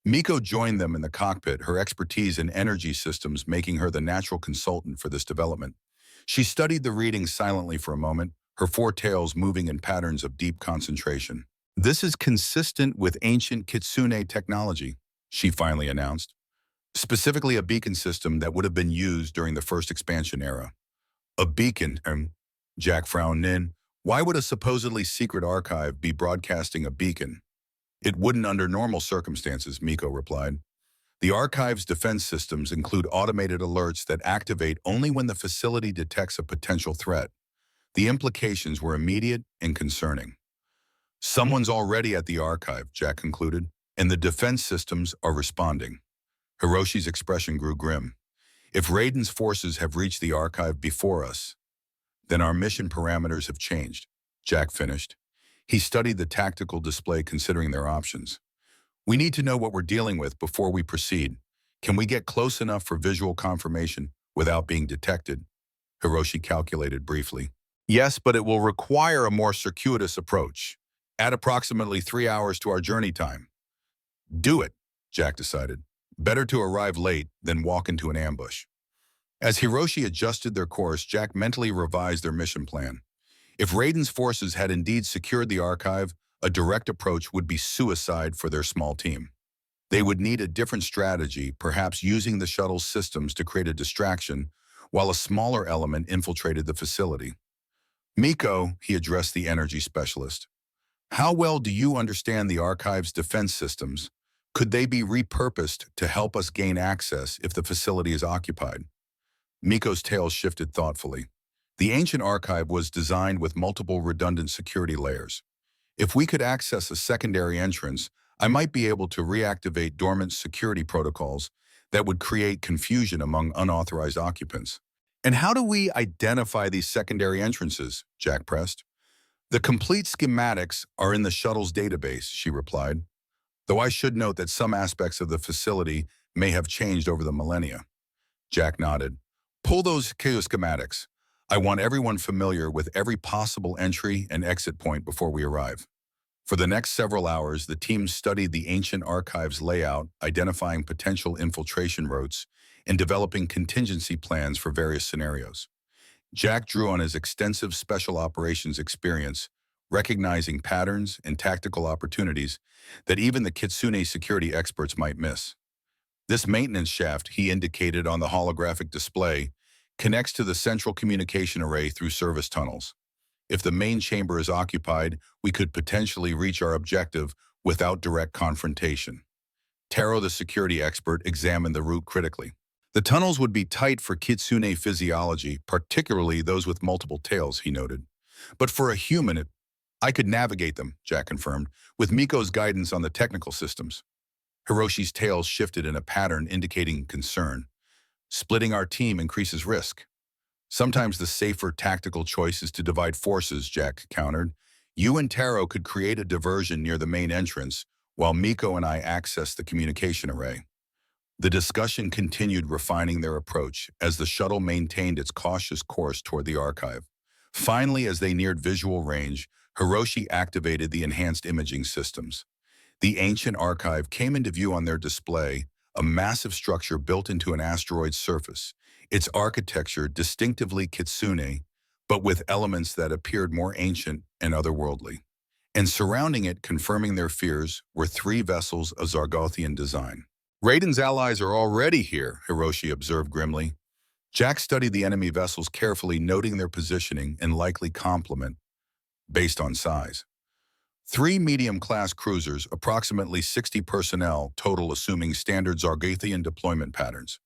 Miko joined them in the cockpit, her expertise in energy systems making her the natural consultant for this development. She studied the readings silently for a moment, her four tails moving in patterns of deep concentration. This is consistent with ancient Kitsune technology, she finally announced. Specifically a beacon system that would have been used during the first expansion era. A beacon, Jack frowned in. Why would a supposedly secret archive be broadcasting a beacon? It wouldn't under normal circumstances, Miko replied. The archive's defense systems include automated alerts that activate only when the facility detects a potential threat. The implications were immediate and concerning. Someone's already at the archive, Jack concluded, and the defense systems are responding. Hiroshi's expression grew grim. If Raiden's forces have reached the archive before us, then our mission parameters have changed, Jack finished. He studied the tactical display, considering their options. We need to know what we're dealing with before we proceed. Can we get close enough for visual confirmation without being detected? Hiroshi calculated briefly. Yes, but it will require a more circuitous approach. Add approximately 3 hours to our journey time. Do it, Jack decided. Better to arrive late than walk into an ambush. As Hiroshi adjusted their course, Jack mentally revised their mission plan. If Raiden's forces had indeed secured the archive, a direct approach would be suicide for their small team. They would need a different strategy, perhaps using the shuttle's systems to create a distraction, while a smaller element infiltrated the facility. Miko, he addressed the energy specialist. How well do you understand the archive's defense systems? Could they be repurposed to help us gain access if the facility is occupied? Miko's tail shifted thoughtfully. The ancient archive was designed with multiple redundant security layers. If we could access a secondary entrance, I might be able to reactivate dormant security protocols that would create confusion among unauthorized occupants. And how do we identify these secondary entrances? Jack pressed. The complete schematics are in the shuttle's database, she replied, though I should note that some aspects of the facility may have changed over the millennia. Jack nodded. Pull those schematics. I want everyone familiar with every possible entry and exit point before we arrive. For the next several hours, the team studied the ancient archives layout, identifying potential infiltration routes, and developing contingency plans for various scenarios. Jack drew on his extensive special operations experience, recognizing patterns and tactical opportunities that even the Kitsune security experts might miss. This maintenance shaft, he indicated on the holographic display, connects to the central communication array through service tunnels. If the main chamber is occupied, we could potentially reach our objective without direct confrontation. Taro, the security expert, examined the route critically. The tunnels would be tight for Kitsune physiology, particularly those with multiple tails, he noted. But for a human, I could navigate them, Jack confirmed, with Miko's guidance on the technical systems. Hiroshi's tail shifted in a pattern indicating concern. Splitting our team increases risk. Sometimes the safer tactical choice is to divide forces, Jack countered. You and Taro could create a diversion near the main entrance, while Miko and I access the communication array. The discussion continued, refining their approach as the shuttle maintained its cautious course toward the archive. Finally, as they neared visual range, Hiroshi activated the enhanced imaging systems. The ancient archive came into view on their display, a massive structure built into an asteroid's surface, its architecture distinctively Kitsune, but with elements that appeared more ancient and otherworldly. And surrounding it, confirming their fears, were three vessels of Zargothian design. Raiden's allies are already here, Hiroshi observed grimly. Jack studied the enemy vessels carefully, noting their positioning and likely complement based on size. Three medium-class cruisers, approximately 60 personnel total, assuming standard Zargothian deployment patterns.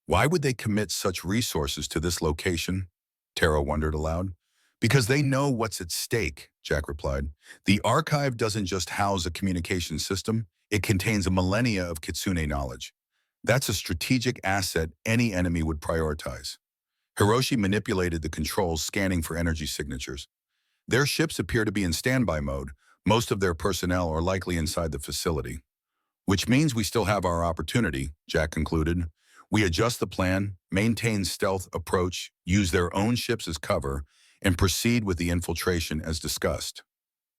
Why would they commit such resources to this location? Taro wondered aloud. Because they know what's at stake, Jack replied. The archive doesn't just house a communication system, it contains a millennia of Kitsune knowledge. That's a strategic asset any enemy would prioritize. Hiroshi manipulated the controls, scanning for energy signatures. Their ships appear to be in standby mode. Most of their personnel are likely inside the facility. Which means we still have our opportunity, Jack concluded. We adjust the plan, maintain stealth approach, use their own ships as cover, and proceed with the infiltration as discussed.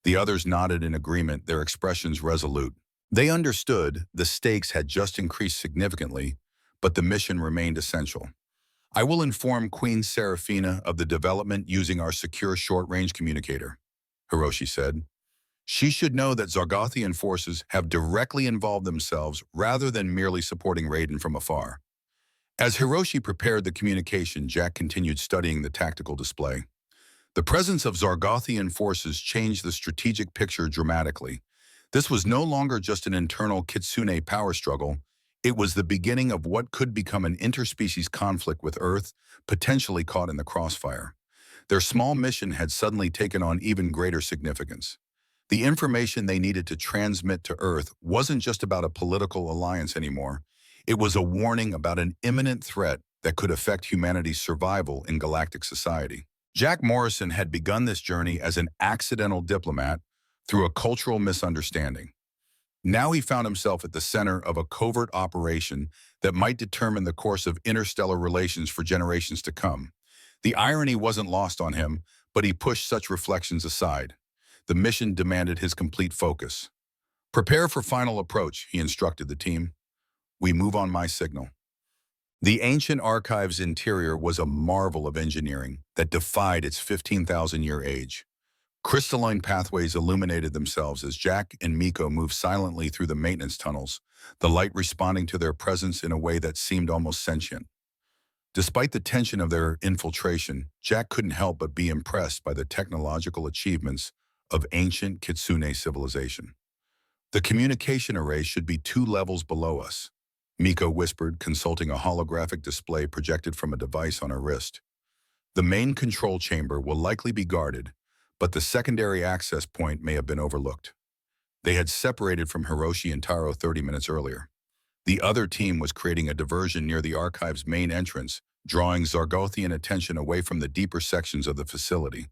The others nodded in agreement, their expressions resolute. They understood the stakes had just increased significantly, but the mission remained essential. I will inform Queen Seraphina of the development using our secure short-range communicator, Hiroshi said. She should know that Zargothian forces have directly involved themselves rather than merely supporting Raiden from afar. As Hiroshi prepared the communication, Jack continued studying the tactical display. The presence of Zargothian forces changed the strategic picture dramatically. This was no longer just an internal Kitsune power struggle. It was the beginning of what could become an interspecies conflict with Earth, potentially caught in the crossfire. Their small mission had suddenly taken on even greater significance. The information they needed to transmit to Earth wasn't just about a political alliance anymore. It was a warning about an imminent threat that could affect humanity's survival in galactic society. Jack Morrison had begun this journey as an accidental diplomat through a cultural misunderstanding. Now he found himself at the center of a covert operation that might determine the course of interstellar relations for generations to come. The irony wasn't lost on him, but he pushed such reflections aside. The mission demanded his complete focus. Prepare for final approach, he instructed the team. We move on my signal. The ancient archive's interior was a marvel of engineering that defied its 15,000-year age. Crystalline pathways illuminated themselves as Jack and Miko moved silently through the maintenance tunnels, the light responding to their presence in a way that seemed almost sentient. Despite the tension of their infiltration, Jack couldn't help but be impressed by the technological achievements of ancient Kitsune civilization. The communication array should be 2 levels below us, Miko whispered, consulting a holographic display projected from a device on her wrist. The main control chamber will likely be guarded, but the secondary access point may have been overlooked. They had separated from Hiroshi and Taro 30 minutes earlier. The other team was creating a diversion near the archive's main entrance, drawing Zargothian attention away from the deeper sections of the facility.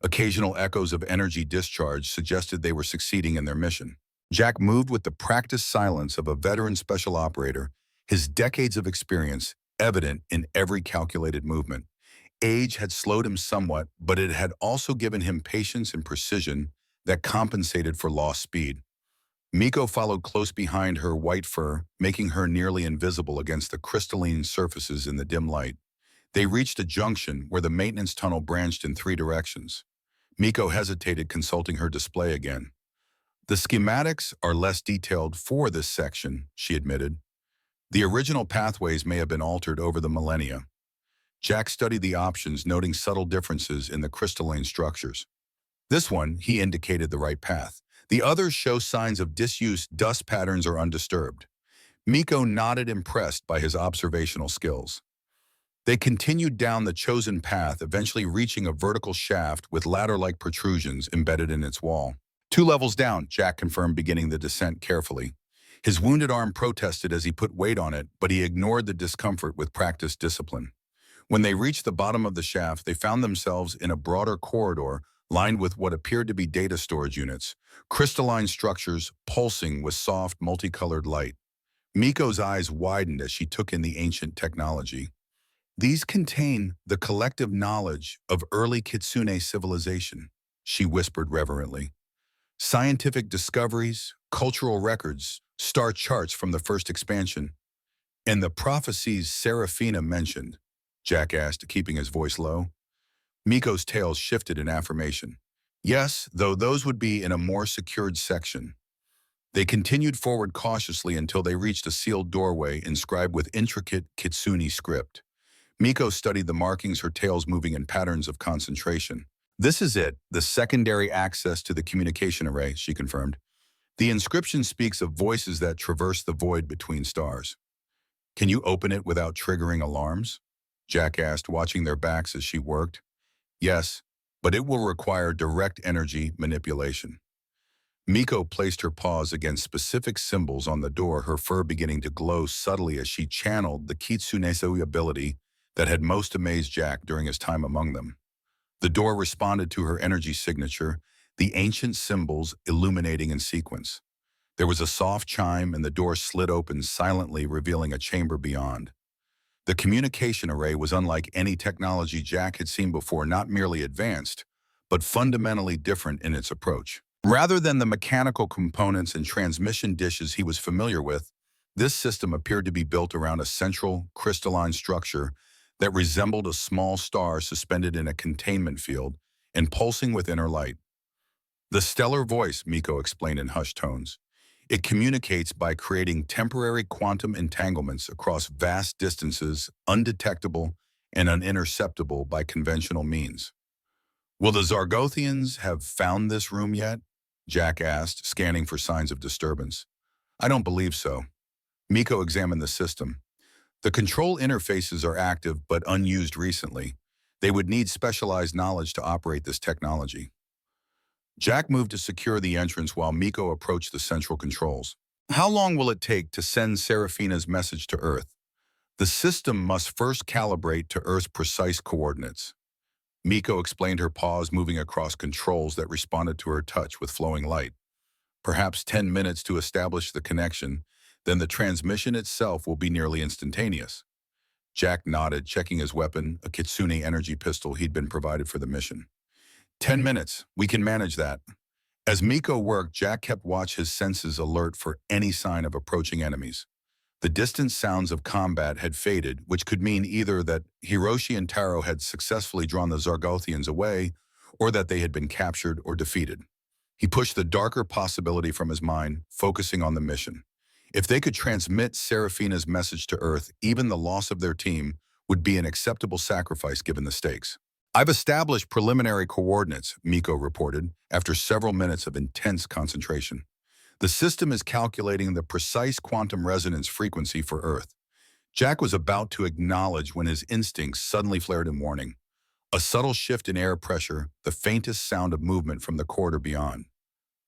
Occasional echoes of energy discharge suggested they were succeeding in their mission. Jack moved with the practiced silence of a veteran special operator, his decades of experience evident in every calculated movement. Age had slowed him somewhat, but it had also given him patience and precision that compensated for lost speed. Miko followed close behind her white fur, making her nearly invisible against the crystalline surfaces in the dim light. They reached a junction where the maintenance tunnel branched in three directions. Miko hesitated, consulting her display again. The schematics are less detailed for this section, she admitted. The original pathways may have been altered over the millennia. Jack studied the options, noting subtle differences in the crystalline structures. This one, he indicated the right path. The others show signs of disuse, dust patterns are undisturbed. Miko nodded, impressed by his observational skills. They continued down the chosen path, eventually reaching a vertical shaft with ladder-like protrusions embedded in its wall. 2 levels down, Jack confirmed, beginning the descent carefully. His wounded arm protested as he put weight on it, but he ignored the discomfort with practiced discipline. When they reached the bottom of the shaft, they found themselves in a broader corridor lined with what appeared to be data storage units, crystalline structures pulsing with soft, multicolored light. Miko's eyes widened as she took in the ancient technology. These contain the collective knowledge of early Kitsune civilization, she whispered reverently. Scientific discoveries, cultural records, star charts from the first expansion. And the prophecies Serafina mentioned, Jack asked, keeping his voice low. Miko's tails shifted in affirmation. Yes, though those would be in a more secured section. They continued forward cautiously until they reached a sealed doorway inscribed with intricate Kitsune script. Miko studied the markings, her tails moving in patterns of concentration. This is it, the secondary access to the communication array, she confirmed. The inscription speaks of voices that traverse the void between stars. Can you open it without triggering alarms? Jack asked, watching their backs as she worked. Yes, but it will require direct energy manipulation. Miko placed her paws against specific symbols on the door, her fur beginning to glow subtly as she channeled the Kitsunesui ability that had most amazed Jack during his time among them. The door responded to her energy signature, the ancient symbols illuminating in sequence. There was a soft chime and the door slid open silently, revealing a chamber beyond. The communication array was unlike any technology Jack had seen before, not merely advanced, but fundamentally different in its approach. Rather than the mechanical components and transmission dishes he was familiar with, this system appeared to be built around a central, crystalline structure that resembled a small star suspended in a containment field and pulsing with inner light. The stellar voice, Miko explained in hushed tones. It communicates by creating temporary quantum entanglements across vast distances, undetectable and uninterceptable by conventional means. Will the Zargothians have found this room yet? Jack asked, scanning for signs of disturbance. I don't believe so. Miko examined the system. The control interfaces are active but unused recently. They would need specialized knowledge to operate this technology. Jack moved to secure the entrance while Miko approached the central controls. How long will it take to send Serafina's message to Earth? The system must first calibrate to Earth's precise coordinates. Miko explained, her paws moving across controls that responded to her touch with flowing light. Perhaps 10 minutes to establish the connection, then the transmission itself will be nearly instantaneous. Jack nodded, checking his weapon, a Kitsune energy pistol he'd been provided for the mission. 10 minutes, we can manage that. As Miko worked, Jack kept watch, his senses alert for any sign of approaching enemies. The distant sounds of combat had faded, which could mean either that Hiroshi and Taro had successfully drawn the Zargothians away, or that they had been captured or defeated. He pushed the darker possibility from his mind, focusing on the mission. If they could transmit Serafina's message to Earth, even the loss of their team would be an acceptable sacrifice given the stakes. I've established preliminary coordinates, Miko reported, after several minutes of intense concentration. The system is calculating the precise quantum resonance frequency for Earth. Jack was about to acknowledge when his instincts suddenly flared in warning. A subtle shift in air pressure, the faintest sound of movement from the corridor beyond.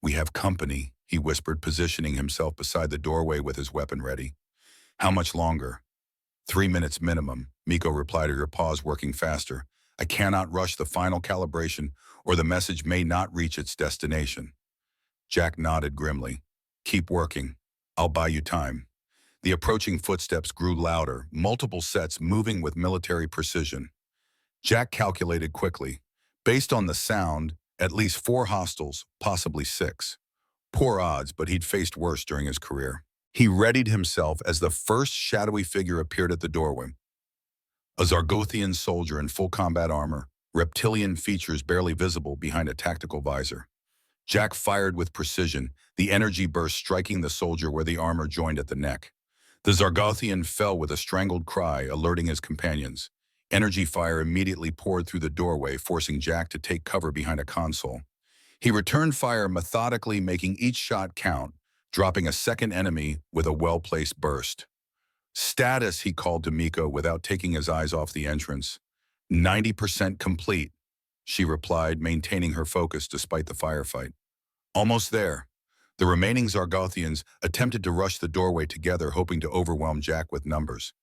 We have company, he whispered, positioning himself beside the doorway with his weapon ready. How much longer? 3 minutes minimum, Miko replied, her pause working faster. I cannot rush the final calibration, or the message may not reach its destination. Jack nodded grimly. Keep working. I'll buy you time. The approaching footsteps grew louder, multiple sets moving with military precision. Jack calculated quickly. Based on the sound, at least 4 hostiles, possibly 6. Poor odds, but he'd faced worse during his career. He readied himself as the first shadowy figure appeared at the doorway. A Zargothian soldier in full combat armor, reptilian features barely visible behind a tactical visor. Jack fired with precision, the energy burst striking the soldier where the armor joined at the neck. The Zargothian fell with a strangled cry, alerting his companions. Energy fire immediately poured through the doorway, forcing Jack to take cover behind a console. He returned fire methodically, making each shot count, dropping a second enemy with a well-placed burst. Status, he called to Miko without taking his eyes off the entrance. 90% complete, she replied, maintaining her focus despite the firefight. Almost there. The remaining Zargothians attempted to rush the doorway together, hoping to overwhelm Jack with numbers.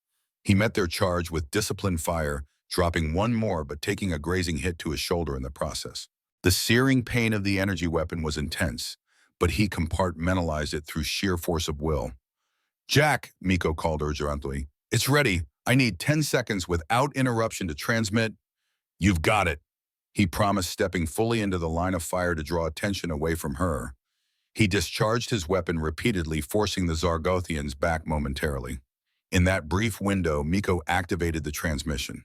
He met their charge with disciplined fire, dropping one more but taking a grazing hit to his shoulder in the process. The searing pain of the energy weapon was intense, but he compartmentalized it through sheer force of will. Jack, Miko called urgently, it's ready. I need 10 seconds without interruption to transmit. You've got it, he promised, stepping fully into the line of fire to draw attention away from her. He discharged his weapon repeatedly, forcing the Zargothians back momentarily. In that brief window, Miko activated the transmission.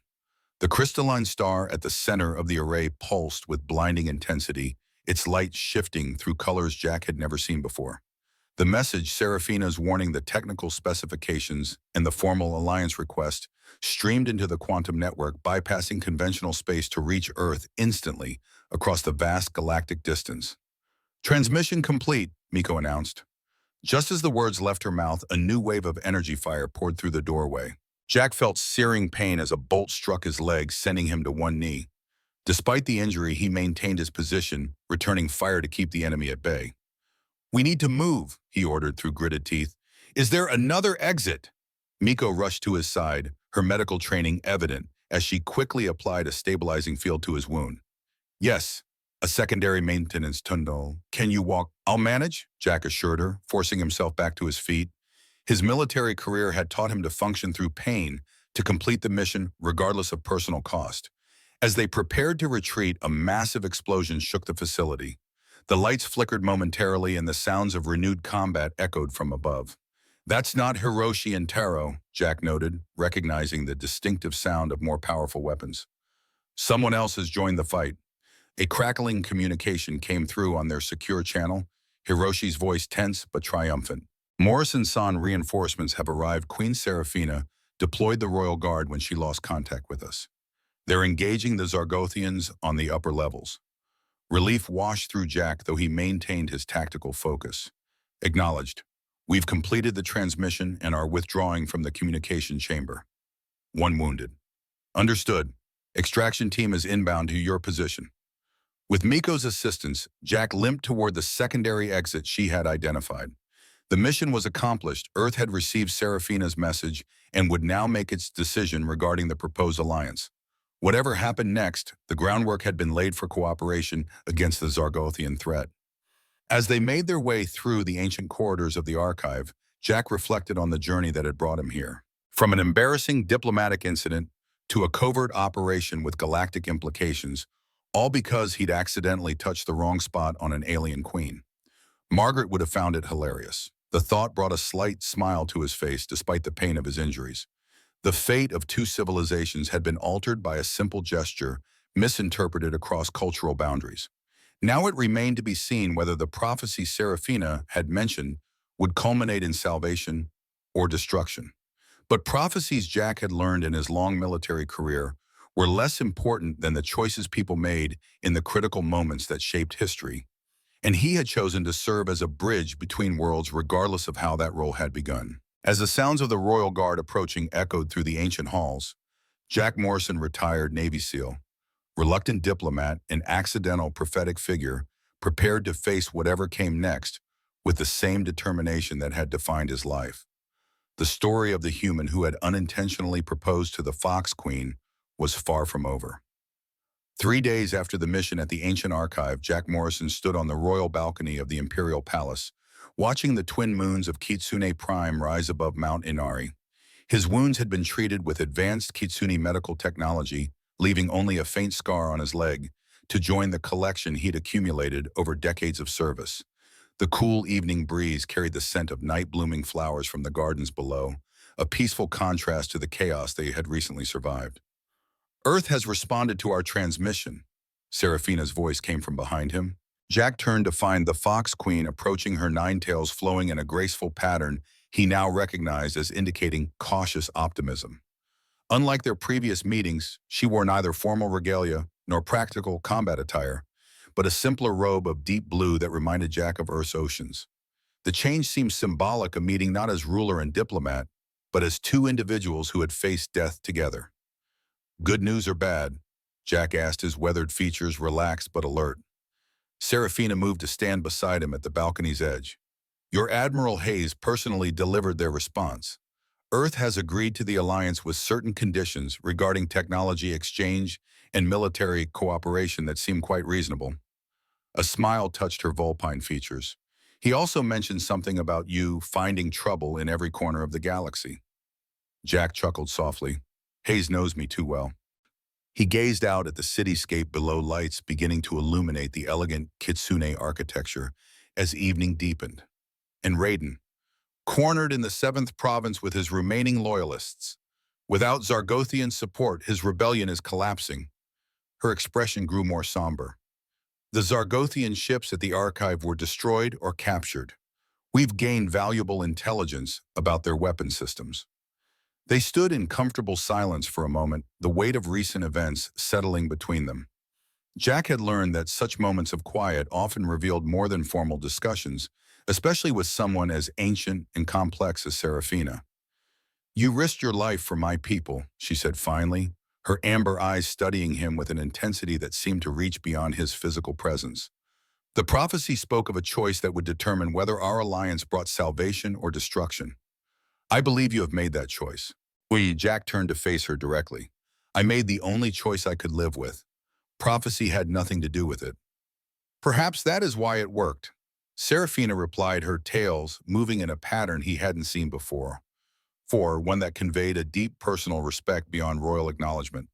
The crystalline star at the center of the array pulsed with blinding intensity, its light shifting through colors Jack had never seen before. The message, Seraphina's warning, the technical specifications, and the formal alliance request streamed into the quantum network, bypassing conventional space to reach Earth instantly across the vast galactic distance. Transmission complete, Miko announced. Just as the words left her mouth, a new wave of energy fire poured through the doorway. Jack felt searing pain as a bolt struck his leg, sending him to one knee. Despite the injury, he maintained his position, returning fire to keep the enemy at bay. We need to move, he ordered through gritted teeth. Is there another exit? Miko rushed to his side, her medical training evident as she quickly applied a stabilizing field to his wound. Yes, a secondary maintenance tunnel. Can you walk? I'll manage, Jack assured her, forcing himself back to his feet. His military career had taught him to function through pain to complete the mission regardless of personal cost. As they prepared to retreat, a massive explosion shook the facility. The lights flickered momentarily and the sounds of renewed combat echoed from above. That's not Hiroshi and Taro, Jack noted, recognizing the distinctive sound of more powerful weapons. Someone else has joined the fight. A crackling communication came through on their secure channel, Hiroshi's voice tense but triumphant. Morrison-san reinforcements have arrived. Queen Seraphina deployed the Royal Guard when she lost contact with us. They're engaging the Zargothians on the upper levels. Relief washed through Jack, though he maintained his tactical focus. Acknowledged. We've completed the transmission and are withdrawing from the communication chamber. One wounded. Understood. Extraction team is inbound to your position. With Miko's assistance, Jack limped toward the secondary exit she had identified. The mission was accomplished. Earth had received Seraphina's message and would now make its decision regarding the proposed alliance. Whatever happened next, the groundwork had been laid for cooperation against the Zargothian threat. As they made their way through the ancient corridors of the archive, Jack reflected on the journey that had brought him here. From an embarrassing diplomatic incident to a covert operation with galactic implications, all because he'd accidentally touched the wrong spot on an alien queen. Margaret would have found it hilarious. The thought brought a slight smile to his face despite the pain of his injuries. The fate of 2 civilizations had been altered by a simple gesture, misinterpreted across cultural boundaries. Now it remained to be seen whether the prophecy Seraphina had mentioned would culminate in salvation or destruction. But prophecies Jack had learned in his long military career were less important than the choices people made in the critical moments that shaped history, and he had chosen to serve as a bridge between worlds regardless of how that role had begun. As the sounds of the Royal Guard approaching echoed through the ancient halls, Jack Morrison, retired Navy SEAL, reluctant diplomat and accidental prophetic figure, prepared to face whatever came next with the same determination that had defined his life. The story of the human who had unintentionally proposed to the Fox Queen was far from over. 3 days after the mission at the ancient archive, Jack Morrison stood on the royal balcony of the Imperial Palace, watching the twin moons of Kitsune Prime rise above Mount Inari. His wounds had been treated with advanced Kitsune medical technology, leaving only a faint scar on his leg, to join the collection he'd accumulated over decades of service. The cool evening breeze carried the scent of night-blooming flowers from the gardens below, a peaceful contrast to the chaos they had recently survived. Earth has responded to our transmission. Seraphina's voice came from behind him. Jack turned to find the Fox Queen approaching, her nine tails flowing in a graceful pattern he now recognized as indicating cautious optimism. Unlike their previous meetings, she wore neither formal regalia nor practical combat attire, but a simpler robe of deep blue that reminded Jack of Earth's oceans. The change seemed symbolic, a meeting not as ruler and diplomat, but as two individuals who had faced death together. Good news or bad? Jack asked, his weathered features relaxed but alert. Seraphina moved to stand beside him at the balcony's edge. Your Admiral Hayes personally delivered their response. Earth has agreed to the alliance with certain conditions regarding technology exchange and military cooperation that seem quite reasonable. A smile touched her vulpine features. He also mentioned something about you finding trouble in every corner of the galaxy. Jack chuckled softly. Hayes knows me too well. He gazed out at the cityscape below, lights beginning to illuminate the elegant Kitsune architecture as evening deepened. And Raiden, cornered in the 7th province with his remaining loyalists. Without Zargothian support, his rebellion is collapsing. Her expression grew more somber. The Zargothian ships at the archive were destroyed or captured. We've gained valuable intelligence about their weapon systems. They stood in comfortable silence for a moment, the weight of recent events settling between them. Jack had learned that such moments of quiet often revealed more than formal discussions, especially with someone as ancient and complex as Seraphina. You risked your life for my people, she said finally, her amber eyes studying him with an intensity that seemed to reach beyond his physical presence. The prophecy spoke of a choice that would determine whether our alliance brought salvation or destruction. I believe you have made that choice. Jack turned to face her directly. I made the only choice I could live with. Prophecy had nothing to do with it. Perhaps that is why it worked. Seraphina replied, her tails moving in a pattern he hadn't seen before, one that conveyed a deep personal respect beyond royal acknowledgement.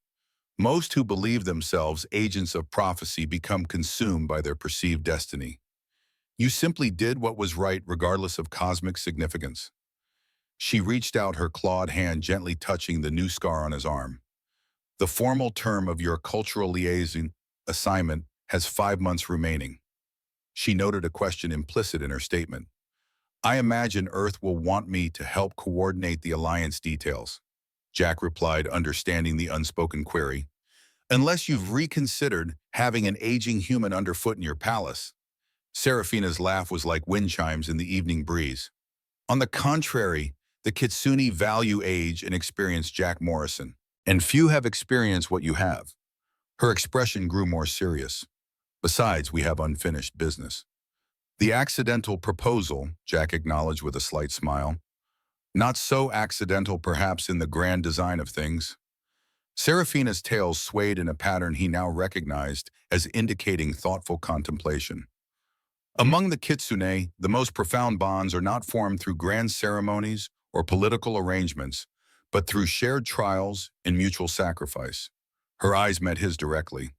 Most who believe themselves agents of prophecy become consumed by their perceived destiny. You simply did what was right regardless of cosmic significance. She reached out, her clawed hand gently touching the new scar on his arm. The formal term of your cultural liaison assignment has 5 months remaining. She noted a question implicit in her statement. I imagine Earth will want me to help coordinate the alliance details. Jack replied, understanding the unspoken query. Unless you've reconsidered having an aging human underfoot in your palace. Seraphina's laugh was like wind chimes in the evening breeze. On the contrary, the Kitsune value age and experience, Jack Morrison, and few have experienced what you have. Her expression grew more serious. Besides, we have unfinished business. The accidental proposal, Jack acknowledged with a slight smile. Not so accidental, perhaps, in the grand design of things. Seraphina's tails swayed in a pattern he now recognized as indicating thoughtful contemplation. Among the Kitsune, the most profound bonds are not formed through grand ceremonies or political arrangements, but through shared trials and mutual sacrifice. Her eyes met his directly.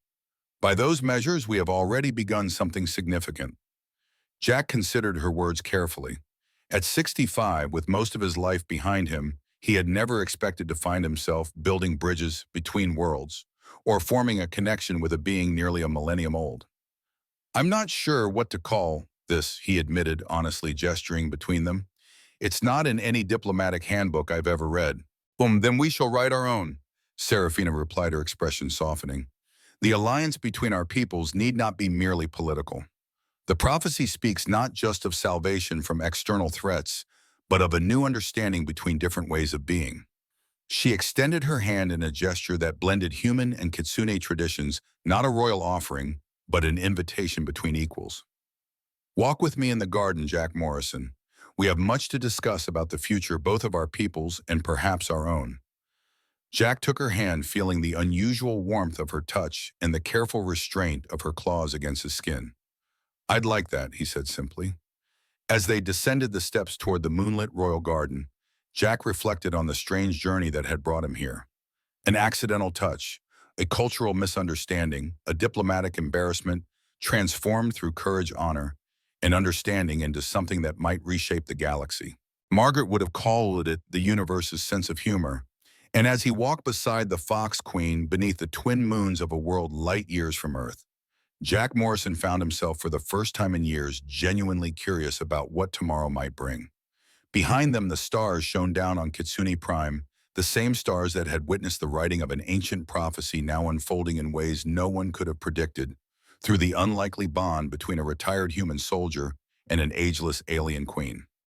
By those measures, we have already begun something significant. Jack considered her words carefully. At 65, with most of his life behind him, he had never expected to find himself building bridges between worlds or forming a connection with a being nearly a millennium old. I'm not sure what to call this, he admitted, honestly gesturing between them. It's not in any diplomatic handbook I've ever read. Then we shall write our own, Seraphina replied, her expression softening. The alliance between our peoples need not be merely political. The prophecy speaks not just of salvation from external threats, but of a new understanding between different ways of being. She extended her hand in a gesture that blended human and Kitsune traditions, not a royal offering, but an invitation between equals. Walk with me in the garden, Jack Morrison. We have much to discuss about the future both of our peoples and perhaps our own. Jack took her hand, feeling the unusual warmth of her touch and the careful restraint of her claws against his skin. "I'd like that," he said simply. As they descended the steps toward the moonlit royal garden, Jack reflected on the strange journey that had brought him here. An accidental touch, a cultural misunderstanding, a diplomatic embarrassment, transformed through courage, honor, and understanding into something that might reshape the galaxy. Margaret would have called it the universe's sense of humor, and as he walked beside the Fox Queen beneath the twin moons of a world light years from Earth, Jack Morrison found himself for the first time in years genuinely curious about what tomorrow might bring. Behind them, the stars shone down on Kitsune Prime, the same stars that had witnessed the writing of an ancient prophecy now unfolding in ways no one could have predicted, through the unlikely bond between a retired human soldier and an ageless alien queen.